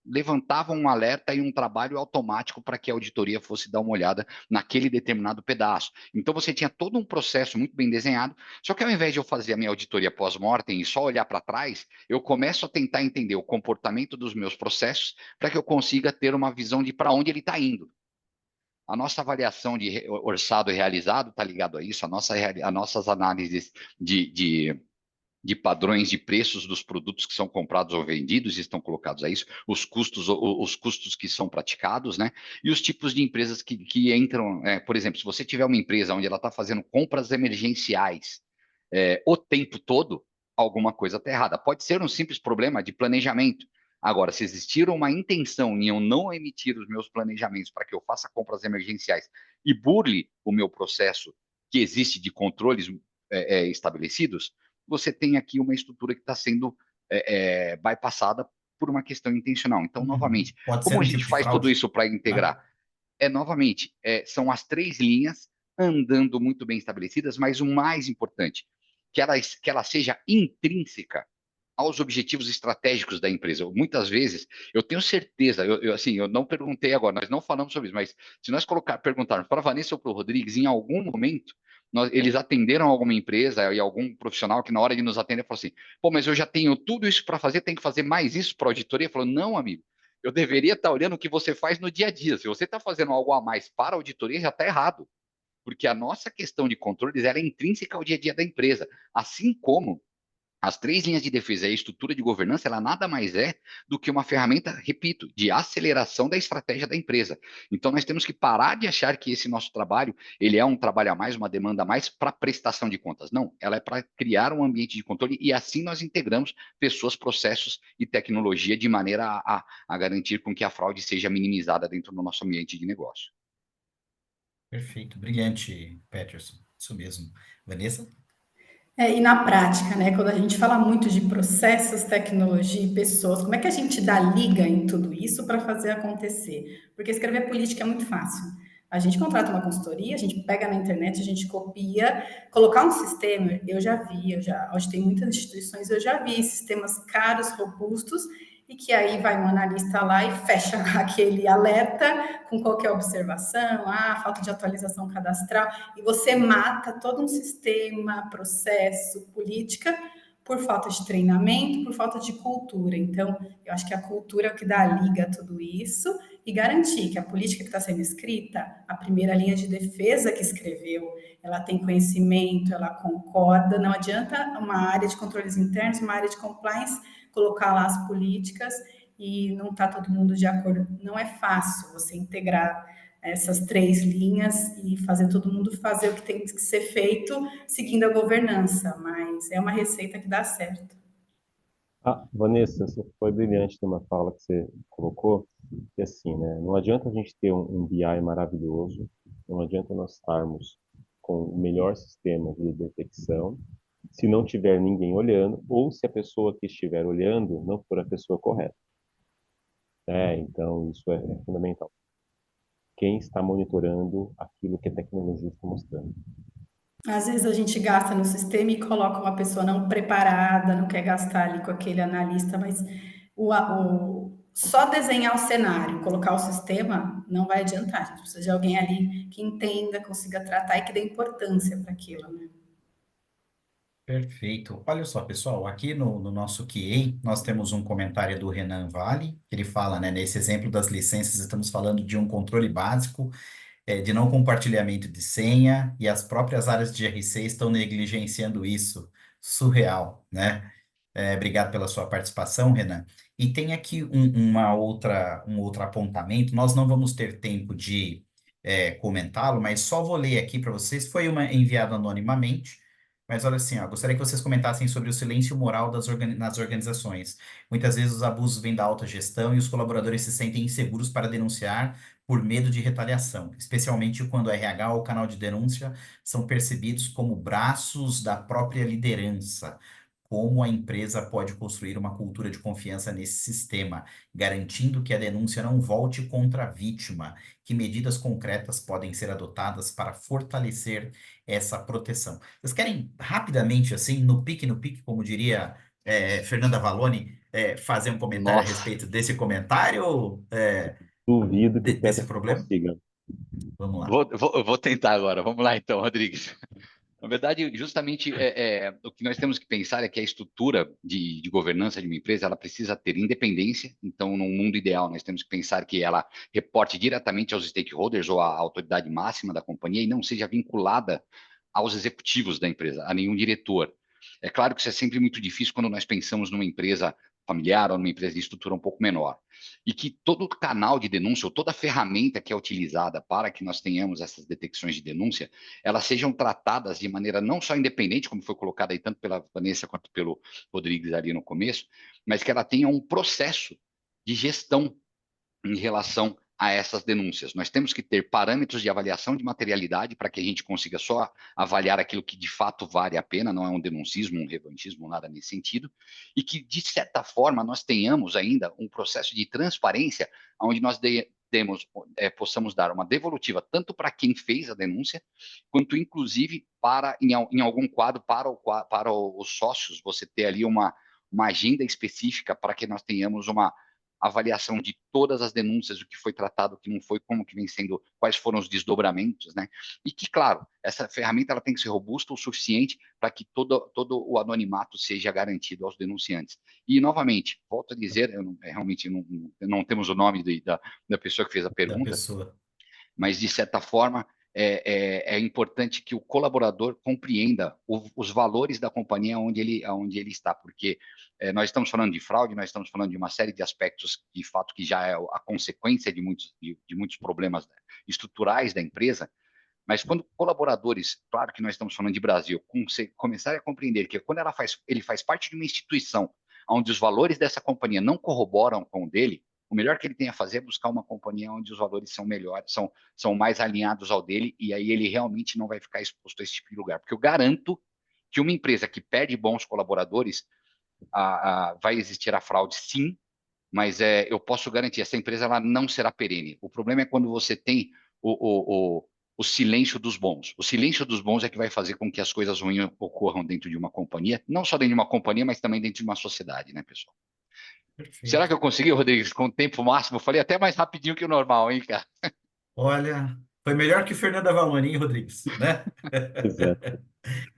levantava um alerta e um trabalho automático para que a auditoria fosse dar uma olhada naquele determinado pedaço. Então, você tinha todo um processo muito bem desenhado, só que ao invés de eu fazer a minha auditoria pós-mortem e só olhar para trás, eu começo a tentar entender o comportamento dos meus processos para que eu consiga ter uma visão de para onde ele está indo. A nossa avaliação de orçado realizado está ligado a isso, as nossas análises de padrões de preços dos produtos que são comprados ou vendidos estão colocados a isso, os custos que são praticados, né? E os tipos de empresas que entram, por exemplo, se você tiver uma empresa onde ela está fazendo compras emergenciais o tempo todo, alguma coisa está errada. Pode ser um simples problema de planejamento. Agora, se existir uma intenção em eu não emitir os meus planejamentos para que eu faça compras emergenciais e burle o meu processo que existe de controles estabelecidos, você tem aqui uma estrutura que está sendo bypassada por uma questão intencional. Então, novamente, Pode ser como a um gente tipo de faz tudo fraude, isso para né? integrar? Novamente, são as 3 linhas andando muito bem estabelecidas, mas o mais importante, que ela seja intrínseca aos objetivos estratégicos da empresa. Muitas vezes, eu tenho certeza, assim, eu não perguntei agora, nós não falamos sobre isso, mas se nós perguntarmos para a Vanessa ou para o Rodrigues, em algum momento, eles atenderam alguma empresa e algum profissional que na hora de nos atender falou assim, pô, mas eu já tenho tudo isso para fazer, tem que fazer mais isso para a auditoria? Falou, não, amigo, eu deveria estar olhando o que você faz no dia a dia. Se você está fazendo algo a mais para a auditoria, já está errado. Porque a nossa questão de controles ela é intrínseca ao dia a dia da empresa. Assim como as 3 linhas de defesa e a estrutura de governança, ela nada mais é do que uma ferramenta, repito, de aceleração da estratégia da empresa. Então, nós temos que parar de achar que esse nosso trabalho, ele é um trabalho a mais, uma demanda a mais para prestação de contas. Não, ela é para criar um ambiente de controle e assim nós integramos pessoas, processos e tecnologia de maneira a garantir com que a fraude seja minimizada dentro do nosso ambiente de negócio. Perfeito, brilhante, Peterson. Isso mesmo. Vanessa? E na prática, né, quando a gente fala muito de processos, tecnologia e pessoas, como é que a gente dá liga em tudo isso para fazer acontecer? Porque escrever política é muito fácil. A gente contrata uma consultoria, a gente pega na internet, a gente copia, colocar um sistema, eu já vi, hoje tem muitas instituições, eu já vi sistemas caros, robustos, e que aí vai um analista lá e fecha aquele alerta com qualquer observação, falta de atualização cadastral, e você mata todo um sistema, processo, política, por falta de treinamento, por falta de cultura. Então, eu acho que a cultura é o que dá a liga a tudo isso e garantir que a política que está sendo escrita, a primeira linha de defesa que escreveu, ela tem conhecimento, ela concorda. Não adianta uma área de controles internos, uma área de compliance, colocar lá as políticas e não está todo mundo de acordo. Não é fácil você integrar essas 3 linhas e fazer todo mundo fazer o que tem que ser feito seguindo a governança, mas é uma receita que dá certo. Vanessa, você foi brilhante numa fala que você colocou, que assim, né? Não adianta a gente ter um BI maravilhoso, não adianta nós estarmos com o melhor sistema de detecção, se não tiver ninguém olhando, ou se a pessoa que estiver olhando não for a pessoa correta. Então, isso é fundamental. Quem está monitorando aquilo que a tecnologia está mostrando? Às vezes a gente gasta no sistema e coloca uma pessoa não preparada, não quer gastar ali com aquele analista, mas só desenhar o cenário, colocar o sistema, não vai adiantar. A gente precisa de alguém ali que entenda, consiga tratar e que dê importância para aquilo, né? Perfeito. Olha só, pessoal, aqui no nosso QA, nós temos um comentário do Renan Vale, que ele fala, né, nesse exemplo das licenças, estamos falando de um controle básico, de não compartilhamento de senha, e as próprias áreas de GRC estão negligenciando isso. Surreal, né? Obrigado pela sua participação, Renan. E tem aqui um outro apontamento, nós não vamos ter tempo de comentá-lo, mas só vou ler aqui para vocês, foi enviado anonimamente, mas olha assim, ó, gostaria que vocês comentassem sobre o silêncio moral nas organizações. Muitas vezes os abusos vêm da alta gestão e os colaboradores se sentem inseguros para denunciar por medo de retaliação, especialmente quando o RH ou o canal de denúncia são percebidos como braços da própria liderança. Como a empresa pode construir uma cultura de confiança nesse sistema, garantindo que a denúncia não volte contra a vítima? Que medidas concretas podem ser adotadas para fortalecer essa proteção? Vocês querem rapidamente, assim, no pique, como diria Fernanda Vallone, fazer um comentário a Nossa, respeito desse comentário, Duvido que o desse Peterson problema? consiga. Vamos lá. vou tentar agora. Vamos lá então, Rodrigues. Na verdade, justamente o que nós temos que pensar é que a estrutura de governança de uma empresa ela precisa ter independência. Então, num mundo ideal, nós temos que pensar que ela reporte diretamente aos stakeholders ou à autoridade máxima da companhia e não seja vinculada aos executivos da empresa, a nenhum diretor. É claro que isso é sempre muito difícil quando nós pensamos numa empresa familiar ou numa empresa de estrutura um pouco menor. E que todo canal de denúncia ou toda ferramenta que é utilizada para que nós tenhamos essas detecções de denúncia, elas sejam tratadas de maneira não só independente, como foi colocado aí tanto pela Vanessa quanto pelo Rodrigues ali no começo, mas que ela tenha um processo de gestão em relação a essas denúncias. Nós temos que ter parâmetros de avaliação de materialidade para que a gente consiga só avaliar aquilo que de fato vale a pena, não é um denuncismo, um revanchismo, nada nesse sentido, e que, de certa forma, nós tenhamos ainda um processo de transparência onde nós possamos dar uma devolutiva tanto para quem fez a denúncia, quanto inclusive para, em algum quadro, para os sócios, você ter ali uma agenda específica para que nós tenhamos uma avaliação de todas as denúncias, o que foi tratado, o que não foi, como que vem sendo, quais foram os desdobramentos, né? E que, claro, essa ferramenta ela tem que ser robusta o suficiente para que todo o anonimato seja garantido aos denunciantes. E, novamente, volto a dizer, realmente não temos o nome da pessoa que fez a Da pergunta, pessoa. mas, de certa forma, é importante que o colaborador compreenda os valores da companhia onde ele está, porque nós estamos falando de fraude, nós estamos falando de uma série de aspectos, de fato, que já é a consequência de muitos problemas estruturais da empresa, mas quando colaboradores, claro que nós estamos falando de Brasil, começarem a compreender que quando ele faz parte de uma instituição onde os valores dessa companhia não corroboram com o dele, o melhor que ele tem a fazer é buscar uma companhia onde os valores são melhores, são mais alinhados ao dele, e aí ele realmente não vai ficar exposto a esse tipo de lugar. Porque eu garanto que uma empresa que perde bons colaboradores, vai existir a fraude, sim, mas eu posso garantir, essa empresa ela não será perene. O problema é quando você tem o silêncio dos bons. O silêncio dos bons é que vai fazer com que as coisas ruins ocorram dentro de uma companhia, não só dentro de uma companhia, mas também dentro de uma sociedade, né, pessoal? Será Perfeito. que eu consegui, Rodrigues, com o tempo máximo? Eu falei até mais rapidinho que o normal, hein, cara? Olha, foi melhor que Fernanda Valloni, hein, Rodrigues, né? Pois é.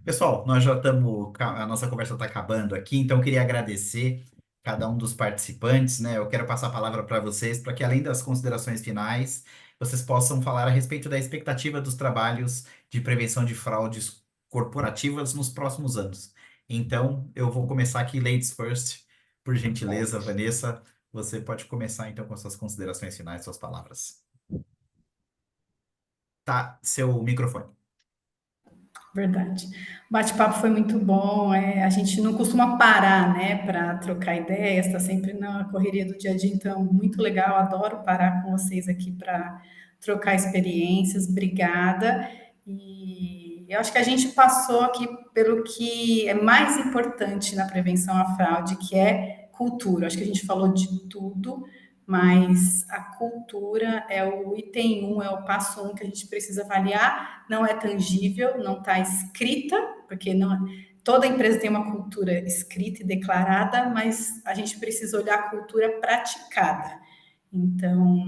Pessoal, nós já estamos, a nossa conversa está acabando aqui, então eu queria agradecer cada um dos participantes, né? Eu quero passar a palavra para vocês, para que além das considerações finais, vocês possam falar a respeito da expectativa dos trabalhos de prevenção de fraudes corporativas nos próximos anos. Então, eu vou começar aqui, ladies first, por gentileza, Vanessa, você pode começar então com as suas considerações finais, suas palavras. Tá, seu microfone. Verdade. O bate-papo foi muito bom. A gente não costuma parar, né, para trocar ideias, está sempre na correria do dia a dia, então, muito legal. Adoro parar com vocês aqui para trocar experiências. Obrigada. E eu acho que a gente passou aqui pelo que é mais importante na prevenção à fraude, que é cultura. Acho que a gente falou de tudo, mas a cultura é o item um, é o passo um que a gente precisa avaliar. Não é tangível, não está escrita, porque não, toda empresa tem uma cultura escrita e declarada, mas a gente precisa olhar a cultura praticada. Então,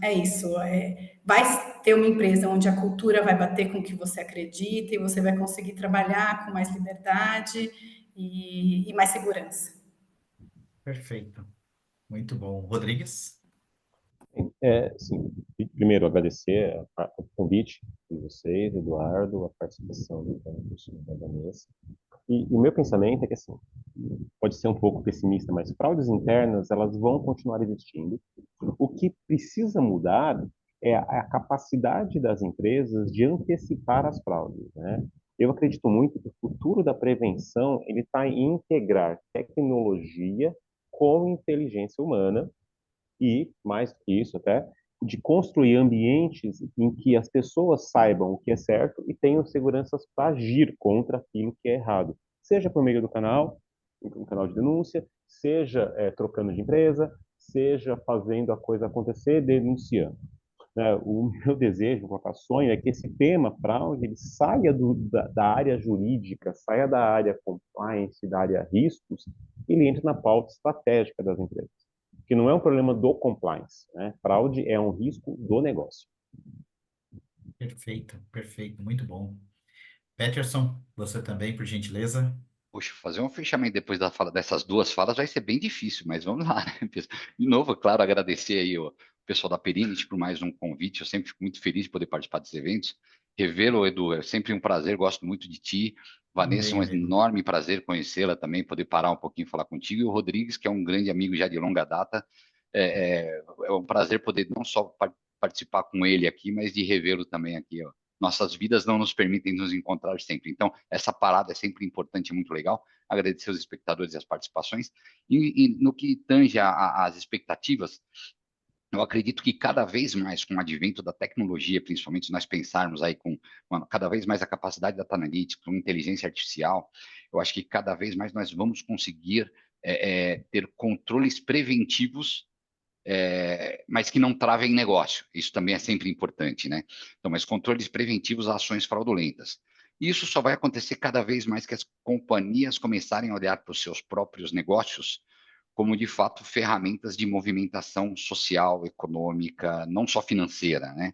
é isso. Vai ter uma empresa onde a cultura vai bater com o que você acredita e você vai conseguir trabalhar com mais liberdade e mais segurança. Perfeito. Muito bom. Rodrigues? Sim, primeiro agradecer o convite de vocês, Eduardo, a participação do curso da Vanessa. E o meu pensamento é que, assim, pode ser um pouco pessimista, mas fraudes internas, elas vão continuar existindo. O que precisa mudar é a capacidade das empresas de antecipar as fraudes, né? Eu acredito muito que o futuro da prevenção ele está em integrar tecnologia com inteligência humana e, mais do que isso até, de construir ambientes em que as pessoas saibam o que é certo e tenham seguranças para agir contra aquilo que é errado. Seja por meio do canal, um canal de denúncia, seja trocando de empresa, seja fazendo a coisa acontecer, denunciando. O meu desejo, o meu sonho é que esse tema fraude ele saia da área jurídica, saia da área compliance, da área riscos, e ele entre na pauta estratégica das empresas. Que não é um problema do compliance, né? Fraude é um risco do negócio. Perfeito, perfeito, muito bom. Peterson, você também, por gentileza. Poxa, fazer um fechamento depois dessas duas falas vai ser bem difícil, mas vamos lá, né? De novo, claro, agradecer aí o pessoal da Perinity por mais um convite. Eu sempre fico muito feliz de poder participar desses eventos. Revê-lo, Edu, é sempre um prazer, gosto muito de ti. Vanessa, Também, um amigo. enorme prazer conhecê-la também, poder parar um pouquinho e falar contigo. E o Rodrigues, que é um grande amigo já de longa data, é um prazer poder não só participar com ele aqui, mas de revê-lo também aqui, ó. Nossas vidas não nos permitem nos encontrar sempre. Então, essa parada é sempre importante e muito legal. Agradecer os espectadores e as participações. E no que tange às expectativas, eu acredito que cada vez mais, com o advento da tecnologia, principalmente se nós pensarmos aí com cada vez mais a capacidade da data analytics, com inteligência artificial, eu acho que cada vez mais nós vamos conseguir ter controles preventivos, mas que não travem negócio. Isso também é sempre importante, né? Então, mas controles preventivos a ações fraudulentas. Isso só vai acontecer cada vez mais que as companhias começarem a olhar para os seus próprios negócios como, de fato, ferramentas de movimentação social, econômica, não só financeira, né?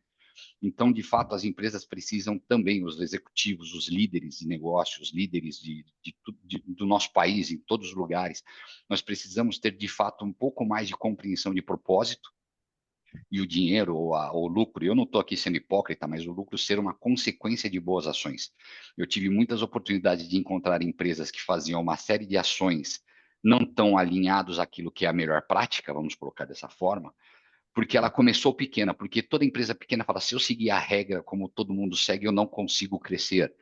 Então, de fato, as empresas precisam também, os executivos, os líderes de negócios, líderes do nosso país, em todos os lugares, nós precisamos ter, de fato, um pouco mais de compreensão de propósito e o dinheiro ou o lucro. Eu não estou aqui sendo hipócrita, mas o lucro ser uma consequência de boas ações. Eu tive muitas oportunidades de encontrar empresas que faziam uma série de ações não tão alinhados àquilo que é a melhor prática, vamos colocar dessa forma, porque ela começou pequena, porque toda empresa pequena fala, se eu seguir a regra como todo mundo segue, eu não consigo crescer.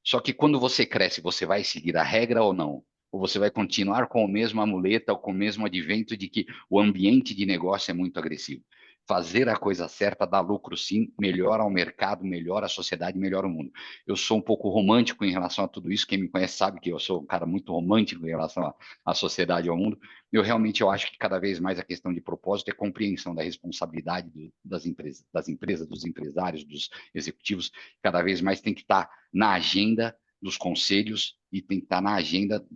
Só que quando você cresce, você vai seguir a regra ou não? Ou você vai continuar com o mesmo amuleta ou com o mesmo advento de que o ambiente de negócio é muito agressivo? Fazer a coisa certa dá lucro sim, melhora o mercado, melhora a sociedade, melhora o mundo. Eu sou um pouco romântico em relação a tudo isso. Quem me conhece sabe que eu sou um cara muito romântico em relação à sociedade e ao mundo. Eu acho que cada vez mais a questão de propósito é compreensão da responsabilidade das empresas, dos empresários, dos executivos. Cada vez mais tem que estar na agenda dos conselhos e tem que estar na agenda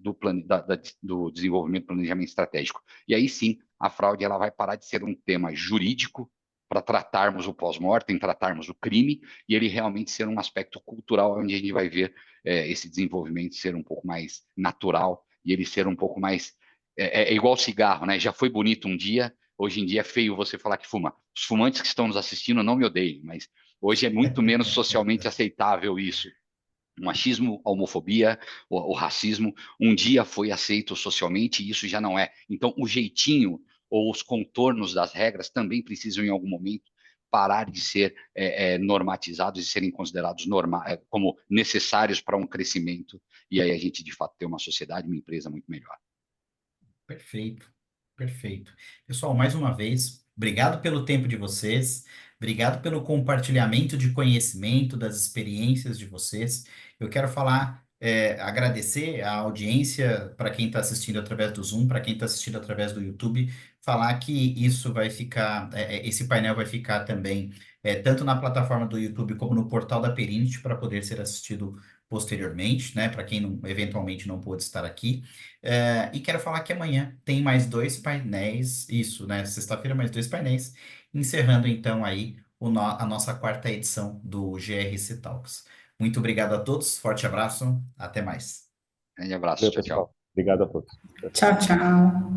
do desenvolvimento do planejamento estratégico. E aí sim, a fraude ela vai parar de ser um tema jurídico para tratarmos o pós-mortem, tratarmos o crime, e ele realmente ser um aspecto cultural, onde a gente vai ver esse desenvolvimento ser um pouco mais natural, e ele ser um pouco mais... É igual cigarro, né? Já foi bonito um dia, hoje em dia é feio você falar que fuma. Os fumantes que estão nos assistindo não me odeiem, mas hoje é muito menos socialmente aceitável isso. O machismo, a homofobia, o racismo, um dia foi aceito socialmente e isso já não é. Então, o jeitinho ou os contornos das regras também precisam, em algum momento, parar de ser normatizados e serem considerados como necessários para um crescimento. E aí a gente, de fato, ter uma sociedade, uma empresa muito melhor. Perfeito, perfeito. Pessoal, mais uma vez, obrigado pelo tempo de vocês, obrigado pelo compartilhamento de conhecimento, das experiências de vocês. Eu quero falar, agradecer a audiência para quem está assistindo através do Zoom, para quem está assistindo através do YouTube, falar que isso vai ficar, esse painel vai ficar também, tanto na plataforma do YouTube como no portal da Perinit para poder ser assistido posteriormente, né? Para quem eventualmente não pôde estar aqui. E quero falar que amanhã tem mais dois painéis, isso, né? Sexta-feira, mais dois painéis, encerrando então aí a nossa quarta edição do GRC Talks. Muito obrigado a todos, forte abraço, até mais. Grande abraço, Valeu, tchau, tchau. pessoal. Obrigado a todos. Tchau, tchau. Tchau, tchau.